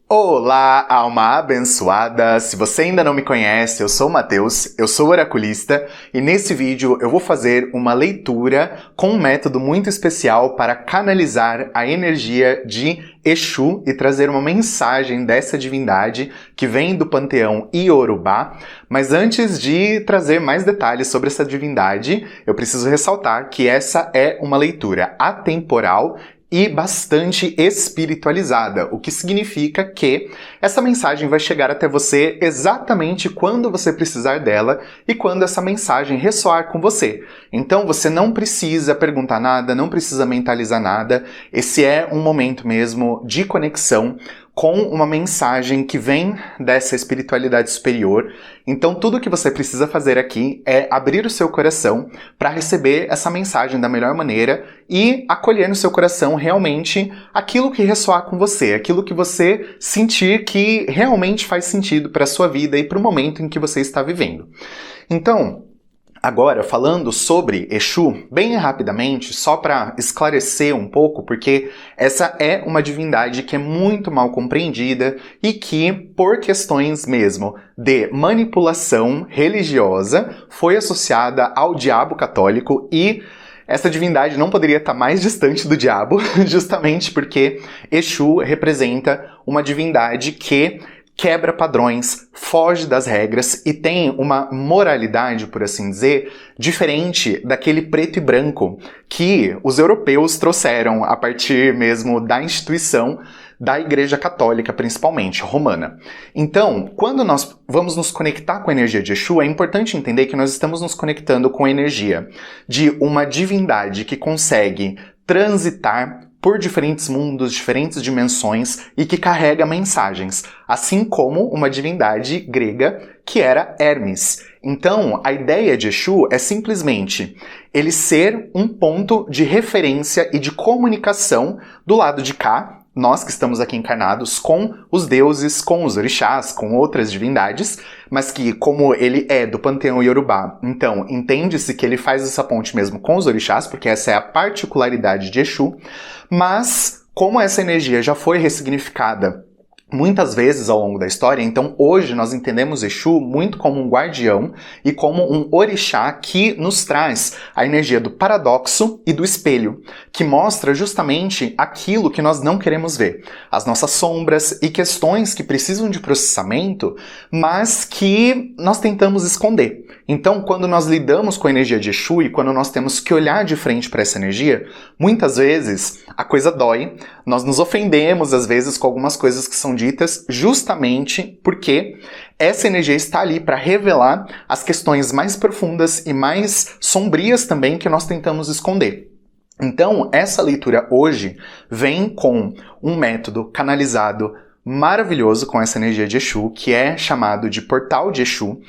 Olá, alma abençoada! Se você ainda não me conhece, eu sou o Matheus, eu sou oraculista e nesse vídeo eu vou fazer uma leitura com um método muito especial para canalizar a energia de Exu e trazer uma mensagem dessa divindade que vem do panteão Iorubá. Mas antes de trazer mais detalhes sobre essa divindade, eu preciso ressaltar que essa é uma leitura atemporal e bastante espiritualizada, o que significa que essa mensagem vai chegar até você exatamente quando você precisar dela e quando essa mensagem ressoar com você. Então você não precisa perguntar nada, não precisa mentalizar nada, esse é um momento mesmo de conexão com uma mensagem que vem dessa espiritualidade superior. Então tudo que você precisa fazer aqui é abrir o seu coração para receber essa mensagem da melhor maneira e acolher no seu coração realmente aquilo que ressoar com você, aquilo que você sentir que realmente faz sentido para a sua vida e para o momento em que você está vivendo. Então, agora, falando sobre Exu, bem rapidamente, só para esclarecer um pouco, porque essa é uma divindade que é muito mal compreendida e que, por questões mesmo de manipulação religiosa, foi associada ao diabo católico e essa divindade não poderia estar mais distante do diabo, justamente porque Exu representa uma divindade que quebra padrões, foge das regras e tem uma moralidade, por assim dizer, diferente daquele preto e branco que os europeus trouxeram a partir mesmo da instituição da Igreja Católica, principalmente, romana. Então, quando nós vamos nos conectar com a energia de Exu, é importante entender que nós estamos nos conectando com a energia de uma divindade que consegue transitar por diferentes mundos, diferentes dimensões e que carrega mensagens, assim como uma divindade grega que era Hermes. Então, a ideia de Exu é simplesmente ele ser um ponto de referência e de comunicação do lado de cá, nós que estamos aqui encarnados, com os deuses, com os orixás, com outras divindades, mas que, como ele é do panteão Iorubá, então entende-se que ele faz essa ponte mesmo com os orixás, porque essa é a particularidade de Exu, mas como essa energia já foi ressignificada muitas vezes ao longo da história, então hoje nós entendemos Exu muito como um guardião e como um orixá que nos traz a energia do paradoxo e do espelho, que mostra justamente aquilo que nós não queremos ver, as nossas sombras e questões que precisam de processamento, mas que nós tentamos esconder. Então, quando nós lidamos com a energia de Exu e quando nós temos que olhar de frente para essa energia, muitas vezes a coisa dói, nós nos ofendemos às vezes com algumas coisas que são ditas justamente porque essa energia está ali para revelar as questões mais profundas e mais sombrias também que nós tentamos esconder. Então, essa leitura hoje vem com um método canalizado maravilhoso com essa energia de Exu, que é chamado de Portal de Exu,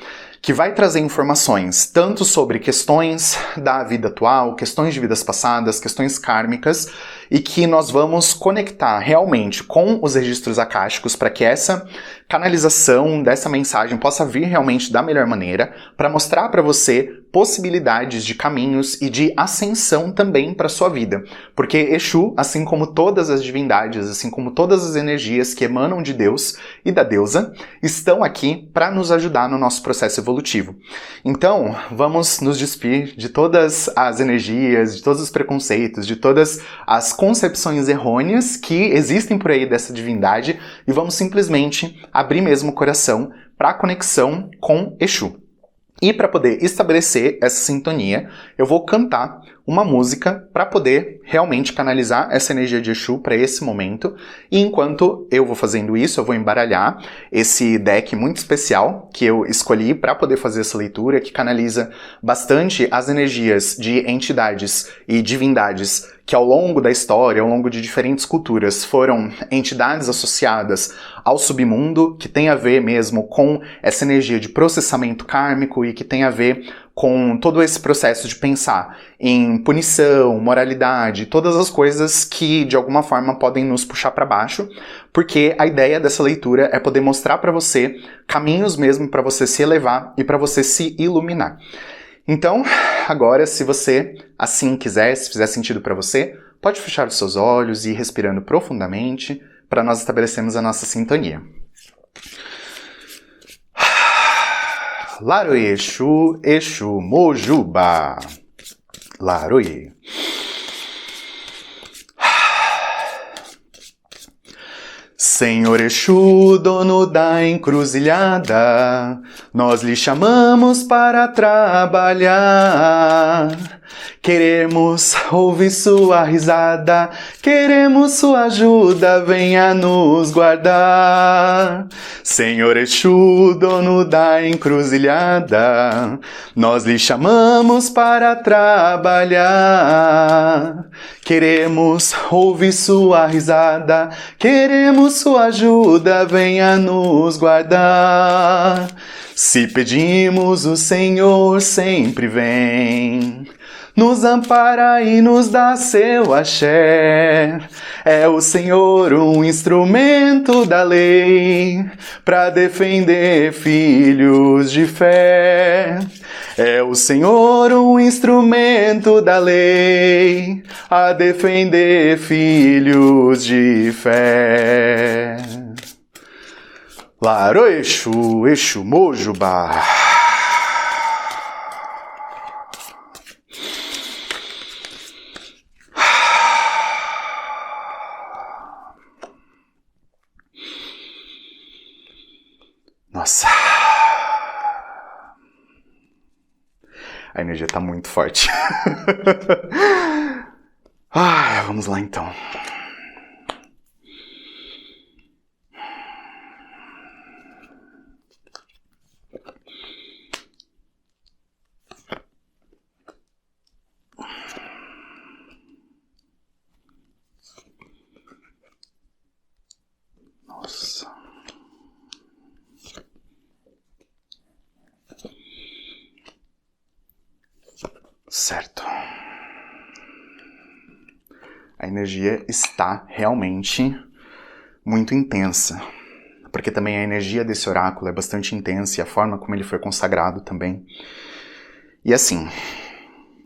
que vai trazer informações tanto sobre questões da vida atual, questões de vidas passadas, questões kármicas, e que nós vamos conectar realmente com os registros akáshicos para que essa canalização dessa mensagem possa vir realmente da melhor maneira, para mostrar para você possibilidades de caminhos e de ascensão também para sua vida. Porque Exu, assim como todas as divindades, assim como todas as energias que emanam de Deus e da deusa, estão aqui para nos ajudar no nosso processo evolutivo. Então, vamos nos despir de todas as energias, de todos os preconceitos, de todas as concepções errôneas que existem por aí dessa divindade e vamos simplesmente abrir mesmo o coração para a conexão com Exu. E para poder estabelecer essa sintonia, eu vou cantar uma música para poder realmente canalizar essa energia de Exu para esse momento. E enquanto eu vou fazendo isso, eu vou embaralhar esse deck muito especial que eu escolhi para poder fazer essa leitura, que canaliza bastante as energias de entidades e divindades que ao longo da história, ao longo de diferentes culturas, foram entidades associadas ao submundo, que tem a ver mesmo com essa energia de processamento kármico e que tem a ver com todo esse processo de pensar em punição, moralidade, todas as coisas que de alguma forma podem nos puxar para baixo, porque a ideia dessa leitura é poder mostrar para você caminhos mesmo para você se elevar e para você se iluminar. Então, agora, se você assim quiser, se fizer sentido para você, pode fechar os seus olhos e ir respirando profundamente, para nós estabelecermos a nossa sintonia. Laroye, Exu, Exu, Mojuba. Laroye. Senhor Exu, dono da encruzilhada, nós lhe chamamos para trabalhar. Queremos ouvir sua risada, queremos sua ajuda, venha nos guardar. Senhor Exu, dono da encruzilhada, nós lhe chamamos para trabalhar. Queremos ouvir sua risada, queremos sua ajuda, venha nos guardar. Se pedimos, o Senhor sempre vem, nos ampara e nos dá seu axé. É o Senhor um instrumento da lei, para defender filhos de fé. É o Senhor um instrumento da lei, a defender filhos de fé. Laro Exu, Exu Mojuba. Nossa. A energia tá muito forte. Vamos lá então. Nossa. Certo. A energia está realmente muito intensa, porque também a energia desse oráculo é bastante intensa e a forma como ele foi consagrado também. E assim,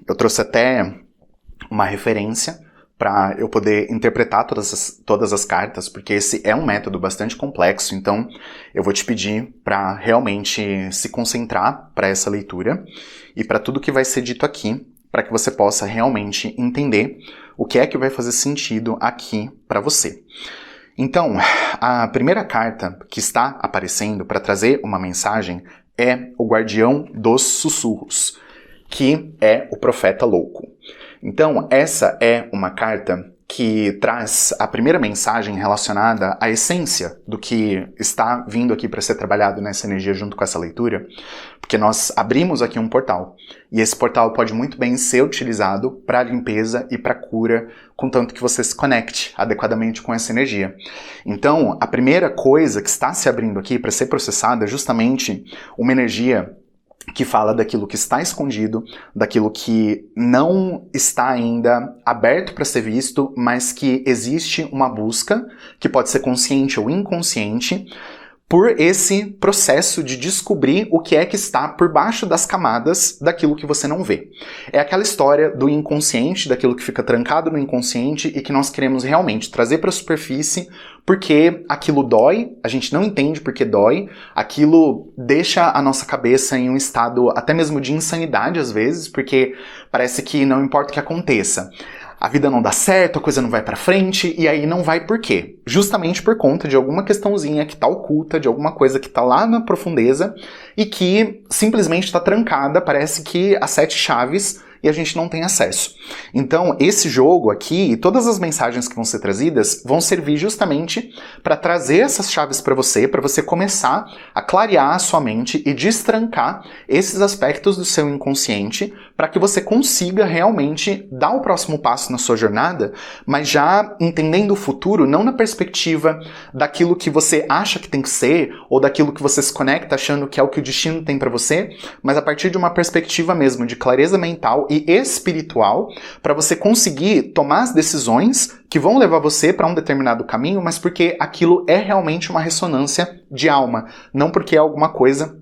eu trouxe até uma referência para eu poder interpretar todas as cartas, porque esse é um método bastante complexo, então eu vou te pedir para realmente se concentrar para essa leitura e para tudo que vai ser dito aqui, para que você possa realmente entender o que é que vai fazer sentido aqui para você. Então, a primeira carta que está aparecendo para trazer uma mensagem é o Guardião dos Sussurros, que é o Profeta Louco. Então, essa é uma carta que traz a primeira mensagem relacionada à essência do que está vindo aqui para ser trabalhado nessa energia junto com essa leitura, porque nós abrimos aqui um portal, e esse portal pode muito bem ser utilizado para limpeza e para cura, contanto que você se conecte adequadamente com essa energia. Então, a primeira coisa que está se abrindo aqui para ser processada é justamente uma energia que fala daquilo que está escondido, daquilo que não está ainda aberto para ser visto, mas que existe uma busca, que pode ser consciente ou inconsciente, por esse processo de descobrir o que é que está por baixo das camadas daquilo que você não vê. É aquela história do inconsciente, daquilo que fica trancado no inconsciente e que nós queremos realmente trazer para a superfície porque aquilo dói, a gente não entende porque dói, aquilo deixa a nossa cabeça em um estado até mesmo de insanidade às vezes, porque parece que não importa o que aconteça. A vida não dá certo, a coisa não vai pra frente, e aí não vai por quê? Justamente por conta de alguma questãozinha que tá oculta, de alguma coisa que tá lá na profundeza e que simplesmente está trancada, parece que as 7 chaves e a gente não tem acesso. Então, esse jogo aqui e todas as mensagens que vão ser trazidas vão servir justamente para trazer essas chaves para você começar a clarear a sua mente e destrancar esses aspectos do seu inconsciente para que você consiga realmente dar o próximo passo na sua jornada, mas já entendendo o futuro não na perspectiva daquilo que você acha que tem que ser ou daquilo que você se conecta achando que é o que o destino tem para você, mas a partir de uma perspectiva mesmo de clareza mental e espiritual, para você conseguir tomar as decisões que vão levar você para um determinado caminho, mas porque aquilo é realmente uma ressonância de alma, não porque é alguma coisa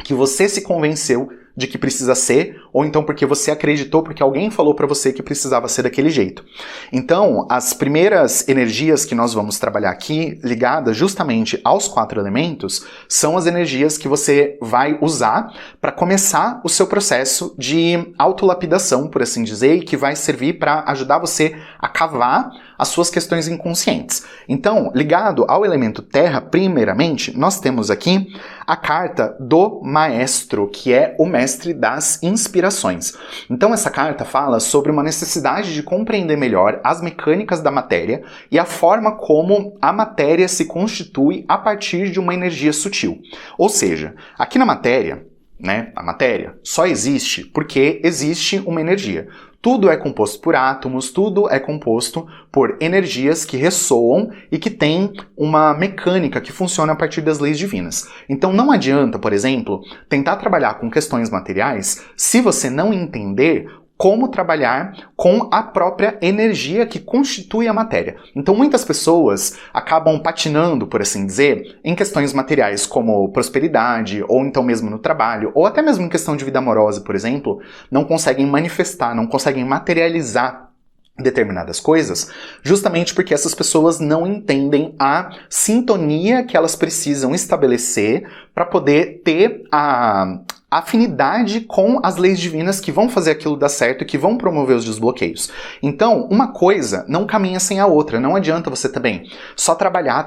que você se convenceu de que precisa ser ou então porque você acreditou, porque alguém falou para você que precisava ser daquele jeito. Então, as primeiras energias que nós vamos trabalhar aqui, ligadas justamente aos 4 elementos, são as energias que você vai usar para começar o seu processo de autolapidação, por assim dizer, e que vai servir para ajudar você a cavar as suas questões inconscientes. Então, ligado ao elemento terra, primeiramente, nós temos aqui a carta do maestro, que é o mestre das inspirações. Então, essa carta fala sobre uma necessidade de compreender melhor as mecânicas da matéria e a forma como a matéria se constitui a partir de uma energia sutil. Ou seja, aqui na matéria, a matéria só existe porque existe uma energia. Tudo é composto por átomos, tudo é composto por energias que ressoam e que têm uma mecânica que funciona a partir das leis divinas. Então não adianta, por exemplo, tentar trabalhar com questões materiais se você não entender como trabalhar com a própria energia que constitui a matéria. Então muitas pessoas acabam patinando, por assim dizer, em questões materiais como prosperidade, ou então mesmo no trabalho, ou até mesmo em questão de vida amorosa, por exemplo, não conseguem manifestar, não conseguem materializar determinadas coisas, justamente porque essas pessoas não entendem a sintonia que elas precisam estabelecer para poder ter a afinidade com as leis divinas que vão fazer aquilo dar certo e que vão promover os desbloqueios. Então, uma coisa não caminha sem a outra. Não adianta você também só trabalhar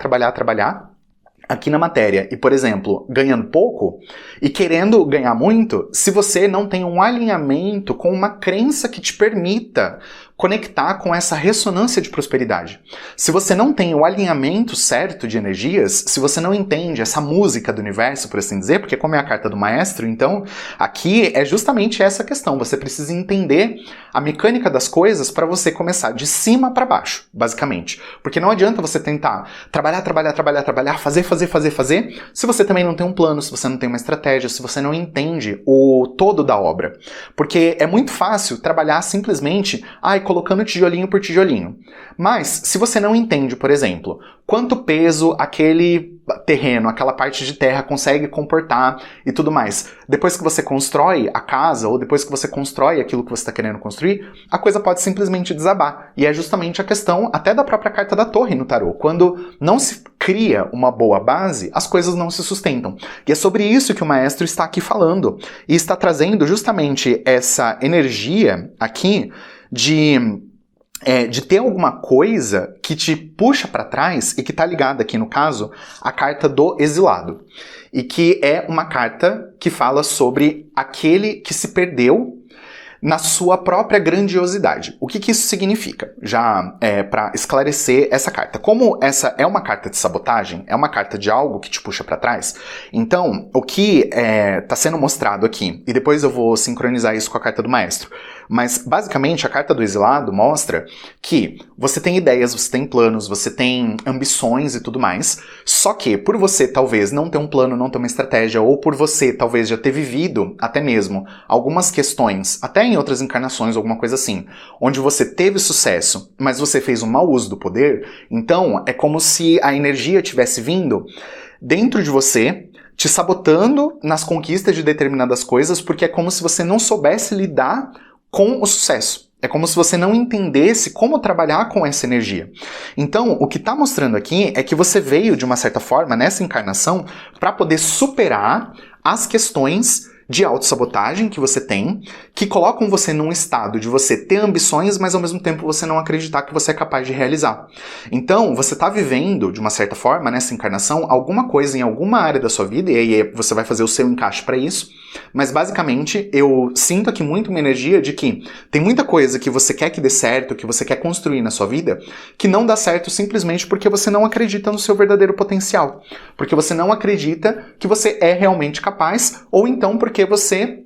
aqui na matéria e, por exemplo, ganhando pouco e querendo ganhar muito, se você não tem um alinhamento com uma crença que te permita conectar com essa ressonância de prosperidade. Se você não tem o alinhamento certo de energias, se você não entende essa música do universo, por assim dizer, porque como é a carta do maestro, então aqui é justamente essa questão. Você precisa entender a mecânica das coisas para você começar de cima para baixo, basicamente. Porque não adianta você tentar trabalhar, fazer, se você também não tem um plano, se você não tem uma estratégia, se você não entende o todo da obra. Porque é muito fácil trabalhar simplesmente, colocando tijolinho por tijolinho. Mas, se você não entende, por exemplo, quanto peso aquele terreno, aquela parte de terra consegue comportar e tudo mais, depois que você constrói a casa, ou depois que você constrói aquilo que você está querendo construir, a coisa pode simplesmente desabar. E é justamente a questão até da própria carta da torre no tarô. Quando não se cria uma boa base, as coisas não se sustentam. E é sobre isso que o maestro está aqui falando. E está trazendo justamente essa energia aqui de ter alguma coisa que te puxa para trás e que está ligada aqui, no caso, a carta do exilado. E que é uma carta que fala sobre aquele que se perdeu na sua própria grandiosidade. O que isso significa? Já para esclarecer essa carta. Como essa é uma carta de sabotagem, é uma carta de algo que te puxa para trás, então o que está sendo mostrado aqui, e depois eu vou sincronizar isso com a carta do maestro, mas basicamente a carta do exilado mostra que você tem ideias, você tem planos, você tem ambições e tudo mais, só que por você talvez não ter um plano, não ter uma estratégia, ou por você talvez já ter vivido até mesmo algumas questões, até em outras encarnações, alguma coisa assim, onde você teve sucesso, mas você fez um mau uso do poder, então é como se a energia tivesse vindo dentro de você, te sabotando nas conquistas de determinadas coisas, porque é como se você não soubesse lidar com o sucesso. É como se você não entendesse como trabalhar com essa energia. Então, o que está mostrando aqui é que você veio, de uma certa forma, nessa encarnação, para poder superar as questões de autossabotagem que você tem, que colocam você num estado de você ter ambições, mas ao mesmo tempo você não acreditar que você é capaz de realizar. Então, você está vivendo, de uma certa forma, nessa encarnação, alguma coisa em alguma área da sua vida, e aí você vai fazer o seu encaixe para isso, mas basicamente eu sinto aqui muito uma energia de que tem muita coisa que você quer que dê certo, que você quer construir na sua vida, que não dá certo simplesmente porque você não acredita no seu verdadeiro potencial, porque você não acredita que você é realmente capaz, ou então porque você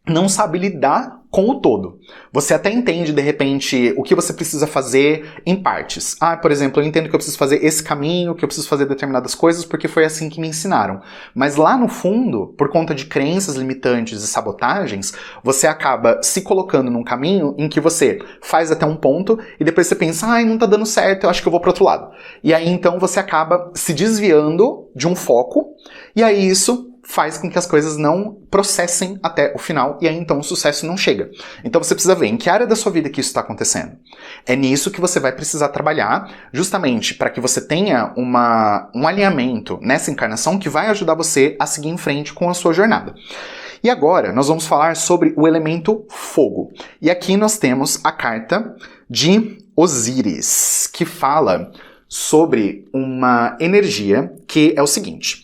não sabe lidar com o todo. Você até entende, de repente, o que você precisa fazer em partes. Por exemplo, eu entendo que eu preciso fazer esse caminho, que eu preciso fazer determinadas coisas, porque foi assim que me ensinaram. Mas lá no fundo, por conta de crenças limitantes e sabotagens, você acaba se colocando num caminho em que você faz até um ponto e depois você pensa, não tá dando certo, eu acho que eu vou pro outro lado. E aí, então, você acaba se desviando de um foco, e aí isso faz com que as coisas não processem até o final e aí então o sucesso não chega. Então você precisa ver em que área da sua vida que isso está acontecendo. É nisso que você vai precisar trabalhar, justamente para que você tenha um alinhamento nessa encarnação que vai ajudar você a seguir em frente com a sua jornada. E agora nós vamos falar sobre o elemento fogo. E aqui nós temos a carta de Osíris, que fala sobre uma energia que é o seguinte.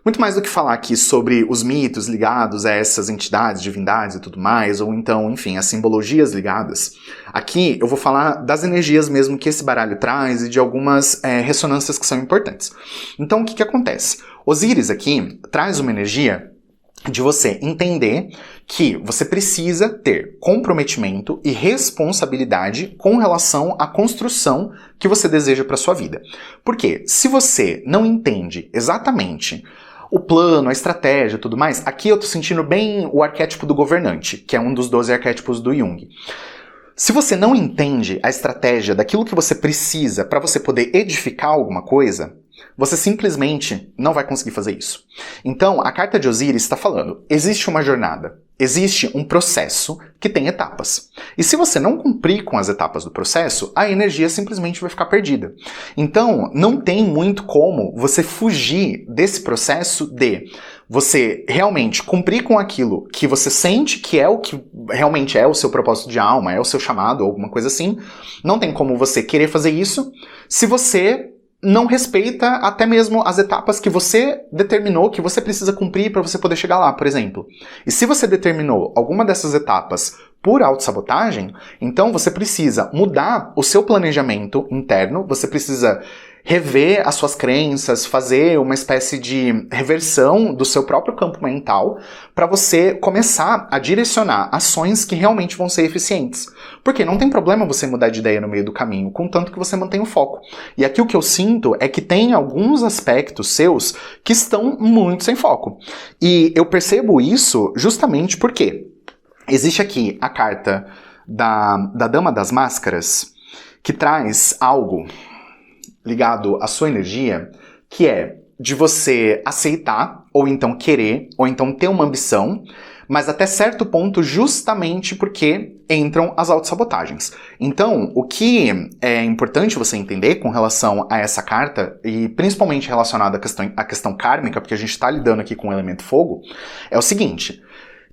Muito mais do que falar aqui sobre os mitos ligados a essas entidades, divindades e tudo mais, ou então, enfim, as simbologias ligadas, aqui eu vou falar das energias mesmo que esse baralho traz e de algumas ressonâncias que são importantes. Então, o que acontece? Osíris aqui traz uma energia de você entender que você precisa ter comprometimento e responsabilidade com relação à construção que você deseja para sua vida. Porque se você não entende exatamente o plano, a estratégia e tudo mais, aqui eu tô sentindo bem o arquétipo do governante, que é um dos 12 arquétipos do Jung. Se você não entende a estratégia daquilo que você precisa para você poder edificar alguma coisa, você simplesmente não vai conseguir fazer isso. Então, a carta de Osíris está falando, existe uma jornada, existe um processo que tem etapas. E se você não cumprir com as etapas do processo, a energia simplesmente vai ficar perdida. Então, não tem muito como você fugir desse processo de você realmente cumprir com aquilo que você sente que é o que realmente é o seu propósito de alma, é o seu chamado, alguma coisa assim. Não tem como você querer fazer isso se você não respeita até mesmo as etapas que você determinou que você precisa cumprir para você poder chegar lá, por exemplo. E se você determinou alguma dessas etapas por autossabotagem, então você precisa mudar o seu planejamento interno, você precisa rever as suas crenças, fazer uma espécie de reversão do seu próprio campo mental para você começar a direcionar ações que realmente vão ser eficientes. Porque não tem problema você mudar de ideia no meio do caminho, contanto que você mantenha o foco. E aqui o que eu sinto é que tem alguns aspectos seus que estão muito sem foco. E eu percebo isso justamente porque existe aqui a carta da Dama das Máscaras, que traz algo ligado à sua energia, que é de você aceitar, ou então querer, ou então ter uma ambição, mas até certo ponto justamente porque entram as autossabotagens. Então, o que é importante você entender com relação a essa carta, e principalmente relacionado à questão kármica, porque a gente está lidando aqui com o elemento fogo, é o seguinte,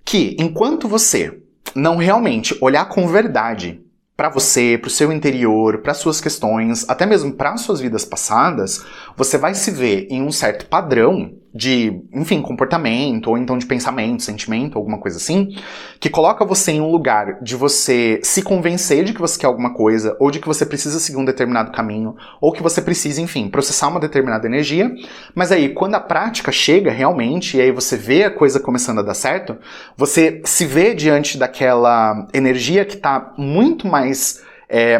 que enquanto você não realmente olhar com verdade para você, para o seu interior, para suas questões, até mesmo para suas vidas passadas, você vai se ver em um certo padrão de, enfim, comportamento, ou então de pensamento, sentimento, alguma coisa assim, que coloca você em um lugar de você se convencer de que você quer alguma coisa, ou de que você precisa seguir um determinado caminho, ou que você precisa, enfim, processar uma determinada energia, mas aí, quando a prática chega realmente, e aí você vê a coisa começando a dar certo, você se vê diante daquela energia que está muito mais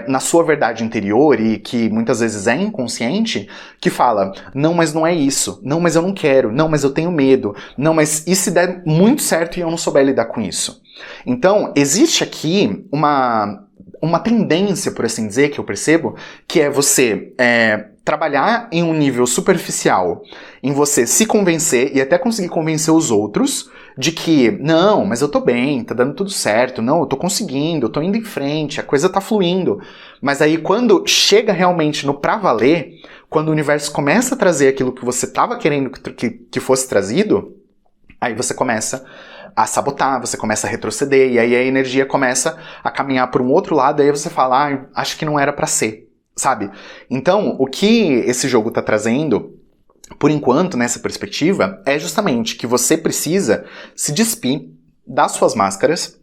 na sua verdade interior e que muitas vezes é inconsciente, que fala, não, mas não é isso, não, mas eu não quero, não, mas eu tenho medo, não, mas e se der muito certo e eu não souber lidar com isso? Então, existe aqui uma tendência, por assim dizer, que eu percebo, que é você trabalhar em um nível superficial, em você se convencer e até conseguir convencer os outros de que, não, mas eu tô bem, tá dando tudo certo, não, eu tô conseguindo, eu tô indo em frente, a coisa tá fluindo. Mas aí quando chega realmente no pra valer, quando o universo começa a trazer aquilo que você tava querendo que fosse trazido, aí você começa a sabotar, você começa a retroceder, e aí a energia começa a caminhar por um outro lado, e aí você fala, acho que não era pra ser, sabe? Então, o que esse jogo tá trazendo, por enquanto, nessa perspectiva, é justamente que você precisa se despir das suas máscaras,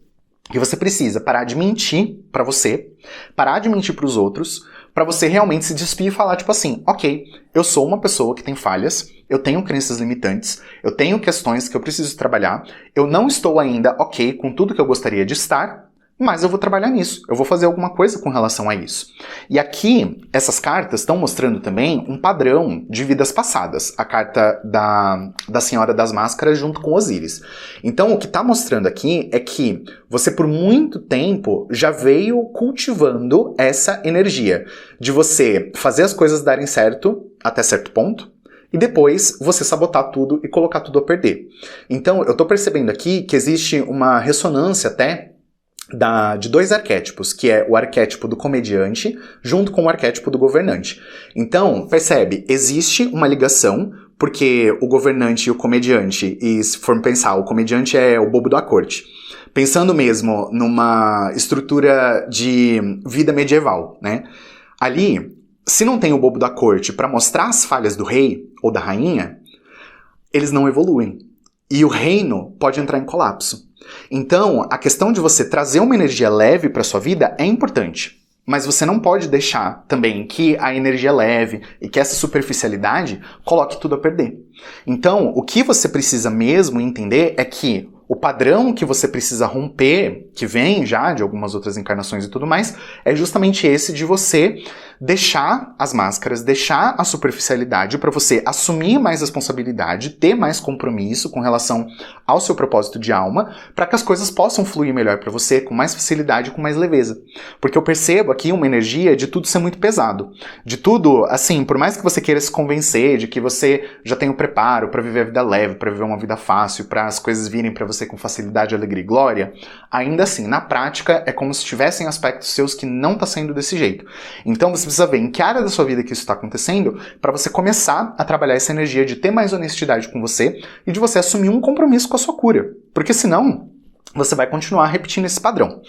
que você precisa parar de mentir pra você, parar de mentir pros outros, pra você realmente se despir e falar tipo assim, ok, eu sou uma pessoa que tem falhas, eu tenho crenças limitantes, eu tenho questões que eu preciso trabalhar, eu não estou ainda ok com tudo que eu gostaria de estar, mas eu vou trabalhar nisso, eu vou fazer alguma coisa com relação a isso. E aqui, essas cartas estão mostrando também um padrão de vidas passadas, a carta da Senhora das Máscaras junto com Osíris. Então, o que está mostrando aqui é que você por muito tempo já veio cultivando essa energia de você fazer as coisas darem certo até certo ponto, e depois você sabotar tudo e colocar tudo a perder. Então, eu tô percebendo aqui que existe uma ressonância até de dois arquétipos, que é o arquétipo do comediante junto com o arquétipo do governante. Então, percebe, existe uma ligação, porque o governante e o comediante, e se for pensar, o comediante é o bobo da corte. Pensando mesmo numa estrutura de vida medieval, né? Ali, se não tem o bobo da corte para mostrar as falhas do rei ou da rainha, eles não evoluem. E o reino pode entrar em colapso. Então, a questão de você trazer uma energia leve para sua vida é importante. Mas você não pode deixar também que a energia leve e que essa superficialidade coloque tudo a perder. Então, o que você precisa mesmo entender é que o padrão que você precisa romper, que vem já de algumas outras encarnações e tudo mais, é justamente esse de você deixar as máscaras, deixar a superficialidade para você assumir mais responsabilidade, ter mais compromisso com relação ao seu propósito de alma, para que as coisas possam fluir melhor para você, com mais facilidade, com mais leveza. Porque eu percebo aqui uma energia de tudo ser muito pesado. De tudo, assim, por mais que você queira se convencer de que você já tem o preparo para viver a vida leve, para viver uma vida fácil, para as coisas virem para você com facilidade, alegria e glória, ainda assim, na prática, é como se tivessem aspectos seus que não está sendo desse jeito. Então você precisa ver em que área da sua vida que isso está acontecendo para você começar a trabalhar essa energia de ter mais honestidade com você e de você assumir um compromisso com a sua cura. Porque senão, você vai continuar repetindo esse padrão.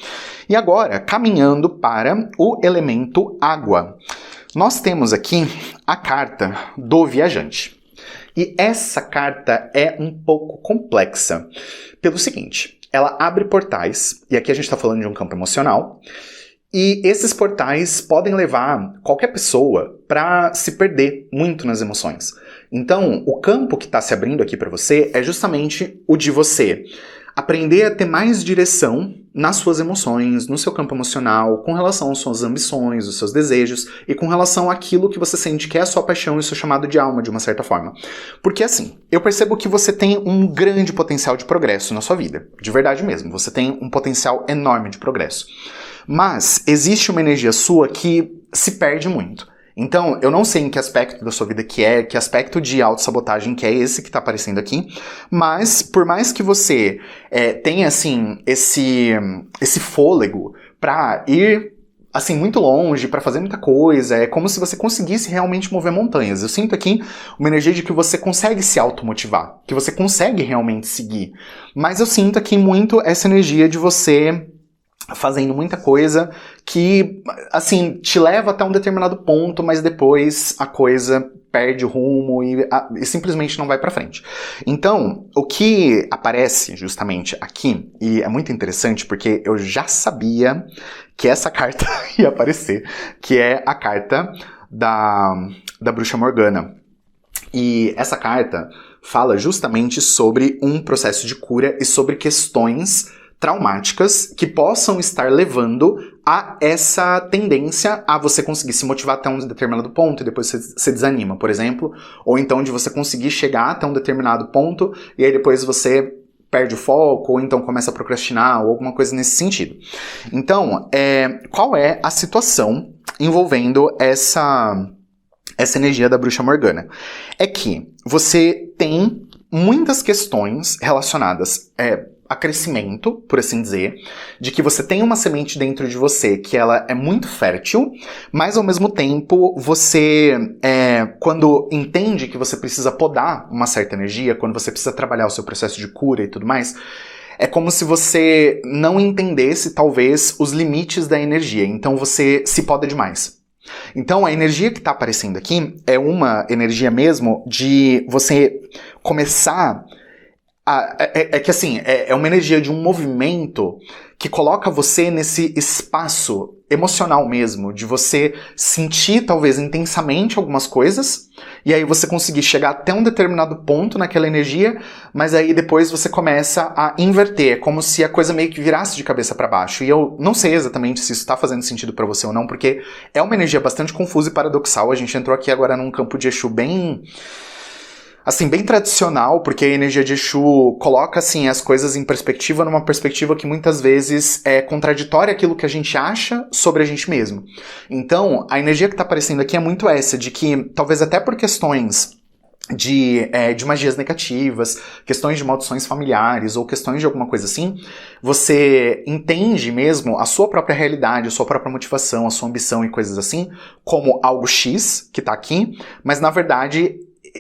E agora, caminhando para o elemento água. Nós temos aqui a carta do viajante. E essa carta é um pouco complexa pelo seguinte, ela abre portais, e aqui a gente está falando de um campo emocional, e esses portais podem levar qualquer pessoa para se perder muito nas emoções. Então, o campo que está se abrindo aqui para você é justamente o de você aprender a ter mais direção nas suas emoções, no seu campo emocional, com relação às suas ambições, os seus desejos e com relação àquilo que você sente que é a sua paixão e o seu chamado de alma, de uma certa forma. Porque assim, eu percebo que você tem um grande potencial de progresso na sua vida. De verdade mesmo, você tem um potencial enorme de progresso. Mas existe uma energia sua que se perde muito. Então, eu não sei em que aspecto da sua vida que aspecto de autossabotagem que é esse que está aparecendo aqui, mas por mais que você tenha, assim, esse fôlego para ir, assim, muito longe, para fazer muita coisa, é como se você conseguisse realmente mover montanhas. Eu sinto aqui uma energia de que você consegue se automotivar, que você consegue realmente seguir, mas eu sinto aqui muito essa energia de você fazendo muita coisa que, assim, te leva até um determinado ponto, mas depois a coisa perde o rumo e simplesmente não vai pra frente. Então, o que aparece justamente aqui, e é muito interessante porque eu já sabia que essa carta ia aparecer, que é a carta da Bruxa Morgana. E essa carta fala justamente sobre um processo de cura e sobre questões traumáticas que possam estar levando a essa tendência a você conseguir se motivar até um determinado ponto e depois você desanima, por exemplo, ou então de você conseguir chegar até um determinado ponto e aí depois você perde o foco, ou então começa a procrastinar, ou alguma coisa nesse sentido. Então, qual é a situação envolvendo essa energia da Bruxa Morgana? É que você tem muitas questões relacionadas a crescimento, por assim dizer, de que você tem uma semente dentro de você que ela é muito fértil, mas ao mesmo tempo você, quando entende que você precisa podar uma certa energia, quando você precisa trabalhar o seu processo de cura e tudo mais, é como se você não entendesse, talvez, os limites da energia, então você se poda demais. Então a energia que está aparecendo aqui é uma energia mesmo de você começar que assim, é uma energia de um movimento que coloca você nesse espaço emocional mesmo, de você sentir talvez intensamente algumas coisas, e aí você conseguir chegar até um determinado ponto naquela energia, mas aí depois você começa a inverter, é como se a coisa meio que virasse de cabeça para baixo, e eu não sei exatamente se isso está fazendo sentido para você ou não, porque é uma energia bastante confusa e paradoxal. A gente entrou aqui agora num campo de Exu bem tradicional, porque a energia de Exu coloca, assim, as coisas em perspectiva, numa perspectiva que muitas vezes é contraditória àquilo que a gente acha sobre a gente mesmo. Então, a energia que está aparecendo aqui é muito essa, de que, talvez até por questões de magias negativas, questões de maldições familiares ou questões de alguma coisa assim, você entende mesmo a sua própria realidade, a sua própria motivação, a sua ambição e coisas assim, como algo X que tá aqui, mas na verdade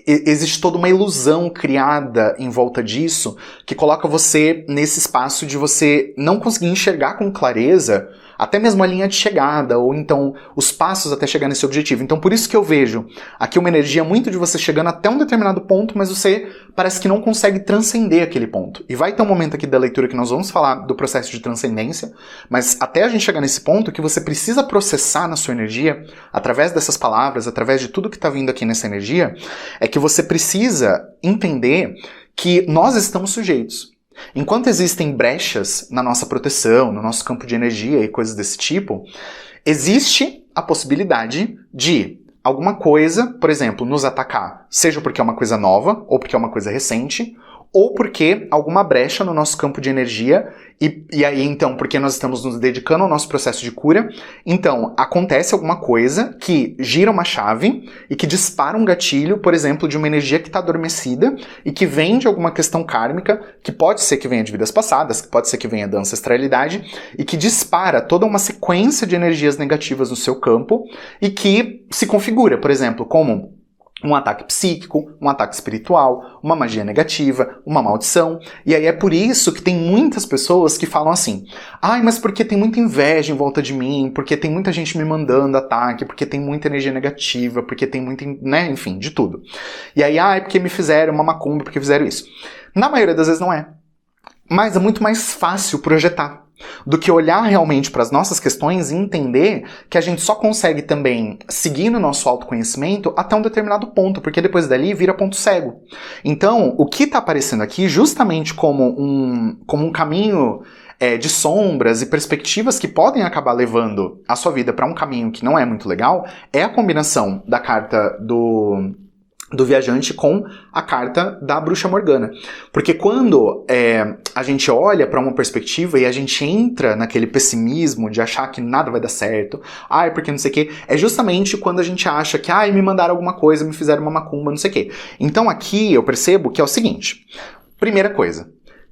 existe toda uma ilusão criada em volta disso que coloca você nesse espaço de você não conseguir enxergar com clareza até mesmo a linha de chegada, ou então os passos até chegar nesse objetivo. Então por isso que eu vejo aqui uma energia muito de você chegando até um determinado ponto, mas você parece que não consegue transcender aquele ponto. E vai ter um momento aqui da leitura que nós vamos falar do processo de transcendência, mas até a gente chegar nesse ponto, que você precisa processar na sua energia, através dessas palavras, através de tudo que está vindo aqui nessa energia, é que você precisa entender que nós estamos sujeitos. Enquanto existem brechas na nossa proteção, no nosso campo de energia e coisas desse tipo, existe a possibilidade de alguma coisa, por exemplo, nos atacar, seja porque é uma coisa nova, ou porque é uma coisa recente, ou porque alguma brecha no nosso campo de energia, e aí então, porque nós estamos nos dedicando ao nosso processo de cura, então acontece alguma coisa que gira uma chave e que dispara um gatilho, por exemplo, de uma energia que está adormecida e que vem de alguma questão kármica, que pode ser que venha de vidas passadas, que pode ser que venha da ancestralidade, e que dispara toda uma sequência de energias negativas no seu campo e que se configura, por exemplo, como um ataque psíquico, um ataque espiritual, uma magia negativa, uma maldição. E aí é por isso que tem muitas pessoas que falam assim: ai, mas porque tem muita inveja em volta de mim, porque tem muita gente me mandando ataque, porque tem muita energia negativa, porque tem muita, né, enfim, de tudo. E aí, ai, porque me fizeram uma macumba, porque fizeram isso. Na maioria das vezes não é. Mas é muito mais fácil projetar do que olhar realmente para as nossas questões e entender que a gente só consegue também seguir no nosso autoconhecimento até um determinado ponto, porque depois dali vira ponto cego. Então, o que está aparecendo aqui justamente como um caminho de sombras e perspectivas que podem acabar levando a sua vida para um caminho que não é muito legal, é a combinação da carta do viajante com a carta da bruxa Morgana. Porque quando a gente olha para uma perspectiva e a gente entra naquele pessimismo de achar que nada vai dar certo, ai, porque não sei o quê, é justamente quando a gente acha que, ai, me mandaram alguma coisa, me fizeram uma macumba, não sei o quê. Então aqui eu percebo que é o seguinte: primeira coisa,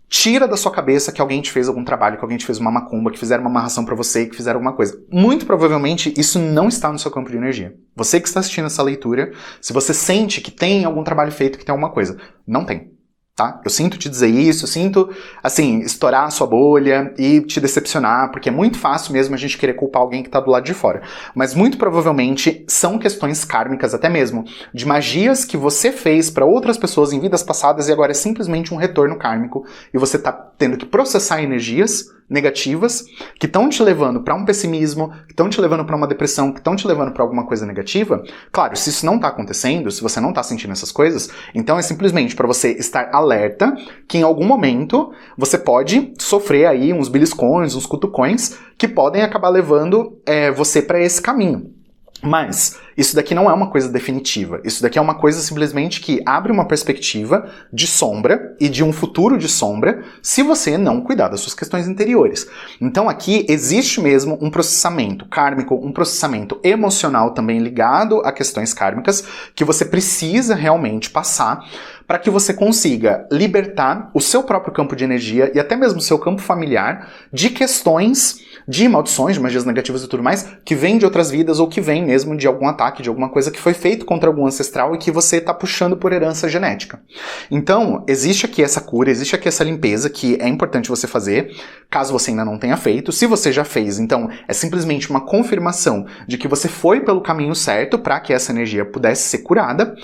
tira da sua cabeça que alguém te fez algum trabalho, que alguém te fez uma macumba, que fizeram uma amarração pra você, que fizeram alguma coisa. Muito provavelmente isso não está no seu campo de energia. Você que está assistindo essa leitura, se você sente que tem algum trabalho feito, que tem alguma coisa, não tem. Tá? Eu sinto te dizer isso, eu sinto, assim, estourar a sua bolha e te decepcionar, porque é muito fácil mesmo a gente querer culpar alguém que tá do lado de fora. Mas muito provavelmente são questões kármicas, até mesmo, de magias que você fez para outras pessoas em vidas passadas e agora é simplesmente um retorno kármico e você tá tendo que processar energias negativas que estão te levando para um pessimismo, que estão te levando para uma depressão, que estão te levando para alguma coisa negativa. Claro, se isso não está acontecendo, se você não está sentindo essas coisas, então é simplesmente para você estar alerta que em algum momento você pode sofrer aí uns beliscões, uns cutucões que podem acabar levando você para esse caminho. Mas isso daqui não é uma coisa definitiva. Isso daqui é uma coisa simplesmente que abre uma perspectiva de sombra e de um futuro de sombra se você não cuidar das suas questões interiores. Então aqui existe mesmo um processamento kármico, um processamento emocional também ligado a questões kármicas que você precisa realmente passar para que você consiga libertar o seu próprio campo de energia e até mesmo o seu campo familiar de questões de maldições, de magias negativas e tudo mais, que vêm de outras vidas ou que vêm mesmo de algum ataque, de alguma coisa que foi feito contra algum ancestral e que você está puxando por herança genética. Então, existe aqui essa cura, existe aqui essa limpeza que é importante você fazer, caso você ainda não tenha feito. Se você já fez, então é simplesmente uma confirmação de que você foi pelo caminho certo para que essa energia pudesse ser curada.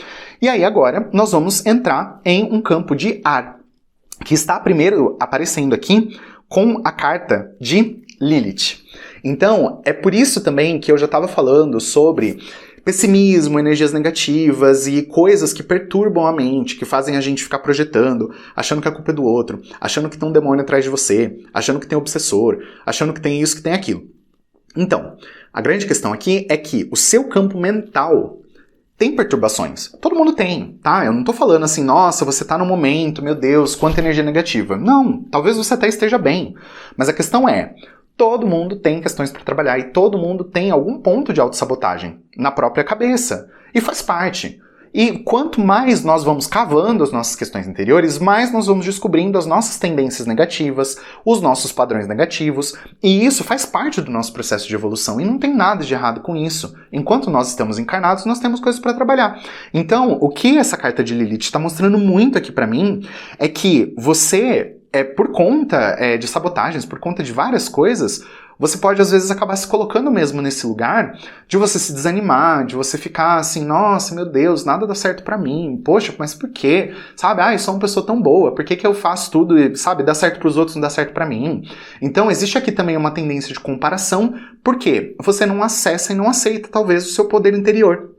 E aí agora nós vamos entrar em um campo de ar, que está primeiro aparecendo aqui com a carta de Lilith. Então, é por isso também que eu já estava falando sobre pessimismo, energias negativas e coisas que perturbam a mente, que fazem a gente ficar projetando, achando que a culpa é do outro, achando que tem um demônio atrás de você, achando que tem obsessor, achando que tem isso, que tem aquilo. Então, a grande questão aqui é que o seu campo mental tem perturbações. Todo mundo tem, tá? Eu não tô falando assim, nossa, você tá no momento, meu Deus, quanta energia negativa. Não, talvez você até esteja bem. Mas a questão é, todo mundo tem questões para trabalhar e todo mundo tem algum ponto de autossabotagem na própria cabeça. E faz parte. E quanto mais nós vamos cavando as nossas questões interiores, mais nós vamos descobrindo as nossas tendências negativas, os nossos padrões negativos, e isso faz parte do nosso processo de evolução, e não tem nada de errado com isso. Enquanto nós estamos encarnados, nós temos coisas para trabalhar. Então, o que essa carta de Lilith está mostrando muito aqui para mim é que você, por conta de sabotagens, por conta de várias coisas, você pode às vezes acabar se colocando mesmo nesse lugar de você se desanimar, de você ficar assim, nossa, meu Deus, nada dá certo pra mim, poxa, mas por quê? Sabe, eu sou uma pessoa tão boa, por que que eu faço tudo e, sabe, dá certo pros outros, não dá certo pra mim? Então existe aqui também uma tendência de comparação, porque você não acessa e não aceita talvez o seu poder interior.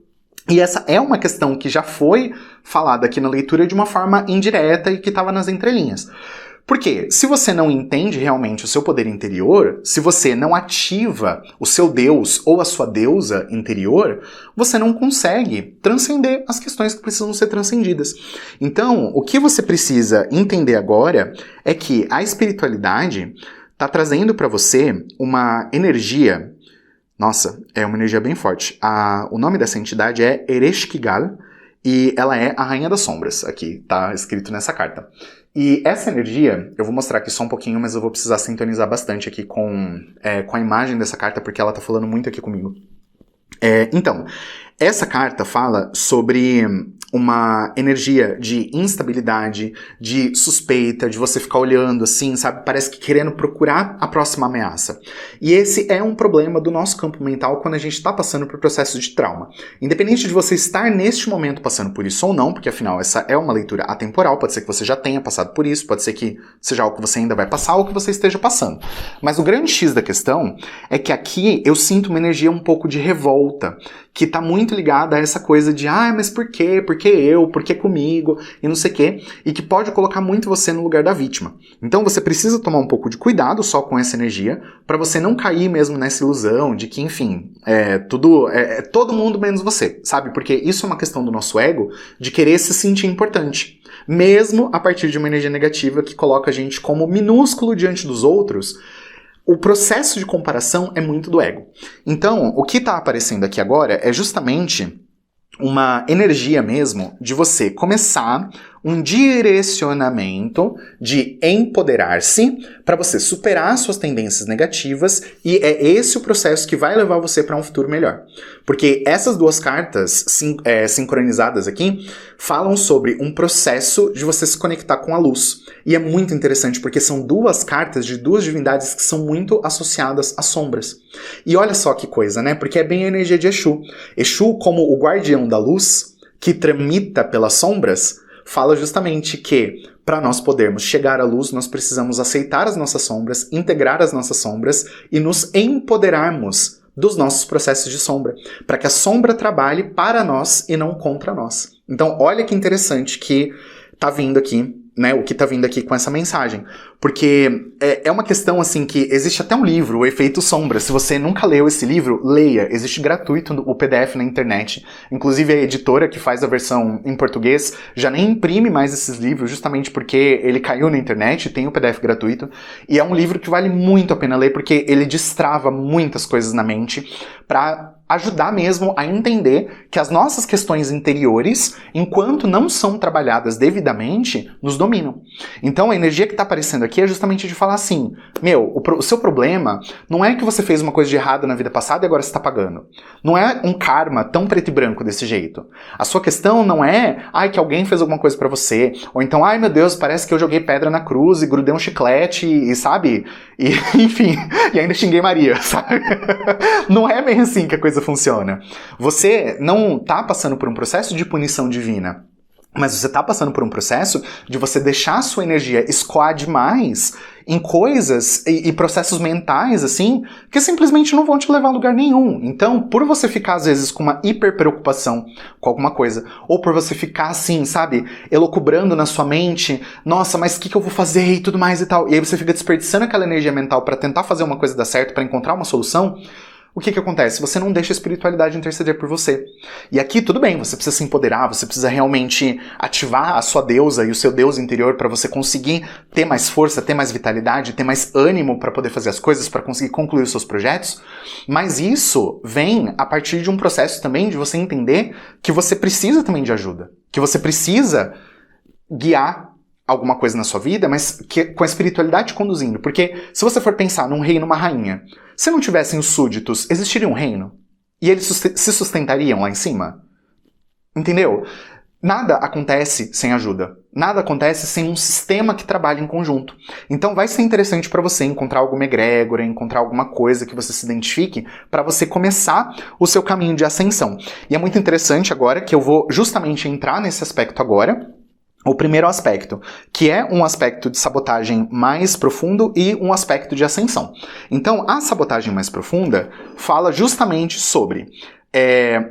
E essa é uma questão que já foi falada aqui na leitura de uma forma indireta e que estava nas entrelinhas. Porque se você não entende realmente o seu poder interior, se você não ativa o seu Deus ou a sua deusa interior, você não consegue transcender as questões que precisam ser transcendidas. Então, o que você precisa entender agora é que a espiritualidade está trazendo para você uma energia. Nossa, é uma energia bem forte. O nome dessa entidade é Ereshkigal e ela é a Rainha das Sombras. Aqui tá escrito nessa carta. E essa energia, eu vou mostrar aqui só um pouquinho, mas eu vou precisar sintonizar bastante aqui com a imagem dessa carta, porque ela tá falando muito aqui comigo. Então, essa carta fala sobre uma energia de instabilidade, de suspeita, de você ficar olhando assim, sabe? Parece que querendo procurar a próxima ameaça. E esse é um problema do nosso campo mental quando a gente está passando por processo de trauma. Independente de você estar neste momento passando por isso ou não, porque afinal essa é uma leitura atemporal, pode ser que você já tenha passado por isso, pode ser que seja algo que você ainda vai passar ou que você esteja passando. Mas o grande X da questão é que aqui eu sinto uma energia um pouco de revolta, que tá muito ligada a essa coisa de mas por quê? Por que eu? Por que comigo? E não sei o quê. E que pode colocar muito você no lugar da vítima. Então você precisa tomar um pouco de cuidado só com essa energia, para você não cair mesmo nessa ilusão de que, enfim, todo mundo menos você, sabe? Porque isso é uma questão do nosso ego, de querer se sentir importante. Mesmo a partir de uma energia negativa que coloca a gente como minúsculo diante dos outros. O processo de comparação é muito do ego. Então, o que está aparecendo aqui agora é justamente uma energia mesmo de você começar um direcionamento de empoderar-se para você superar suas tendências negativas, e é esse o processo que vai levar você para um futuro melhor. Porque essas duas cartas sincronizadas aqui falam sobre um processo de você se conectar com a luz. E é muito interessante porque são duas cartas de duas divindades que são muito associadas às sombras. E olha só que coisa, né? Porque é bem a energia de Exu. Exu, como o guardião da luz, que tramita pelas sombras, fala justamente que para nós podermos chegar à luz, nós precisamos aceitar as nossas sombras, integrar as nossas sombras e nos empoderarmos dos nossos processos de sombra, para que a sombra trabalhe para nós e não contra nós. Então, olha que interessante que tá vindo aqui, né, o que tá vindo aqui com essa mensagem. Porque é uma questão assim que existe até um livro, O Efeito Sombra. Se você nunca leu esse livro, leia. Existe gratuito o PDF na internet. Inclusive a editora que faz a versão em português já nem imprime mais esses livros, justamente porque ele caiu na internet, tem o PDF gratuito. E é um livro que vale muito a pena ler, porque ele destrava muitas coisas na mente para ajudar mesmo a entender que as nossas questões interiores, enquanto não são trabalhadas devidamente, nos dominam. Então a energia que está aparecendo aqui é justamente de falar assim, o seu problema não é que você fez uma coisa de errado na vida passada e agora você está pagando. Não é um karma tão preto e branco desse jeito. A sua questão não é, que alguém fez alguma coisa pra você, ou então, meu Deus, parece que eu joguei pedra na cruz e grudei um chiclete e sabe? E, enfim, e ainda xinguei Maria, sabe? Não é bem assim que a coisa funciona. Você não tá passando por um processo de punição divina, mas você tá passando por um processo de você deixar a sua energia escoar demais em coisas e processos mentais, assim, que simplesmente não vão te levar a lugar nenhum. Então, por você ficar, às vezes, com uma hiper preocupação com alguma coisa, ou por você ficar, assim, sabe, elucubrando na sua mente, nossa, mas o que eu vou fazer e tudo mais e tal, e aí você fica desperdiçando aquela energia mental para tentar fazer uma coisa dar certo, para encontrar uma solução, o que acontece? Você não deixa a espiritualidade interceder por você. E aqui, tudo bem, você precisa se empoderar, você precisa realmente ativar a sua deusa e o seu deus interior para você conseguir ter mais força, ter mais vitalidade, ter mais ânimo para poder fazer as coisas, para conseguir concluir os seus projetos. Mas isso vem a partir de um processo também de você entender que você precisa também de ajuda, que você precisa guiar alguma coisa na sua vida, mas que, com a espiritualidade conduzindo. Porque se você for pensar num rei e numa rainha, se não tivessem os súditos, existiria um reino? E eles se sustentariam lá em cima? Entendeu? Nada acontece sem ajuda. Nada acontece sem um sistema que trabalhe em conjunto. Então vai ser interessante para você encontrar alguma egrégora, encontrar alguma coisa que você se identifique para você começar o seu caminho de ascensão. E é muito interessante agora que eu vou justamente entrar nesse aspecto agora. O primeiro aspecto, que é um aspecto de sabotagem mais profundo e um aspecto de ascensão. Então, a sabotagem mais profunda fala justamente sobre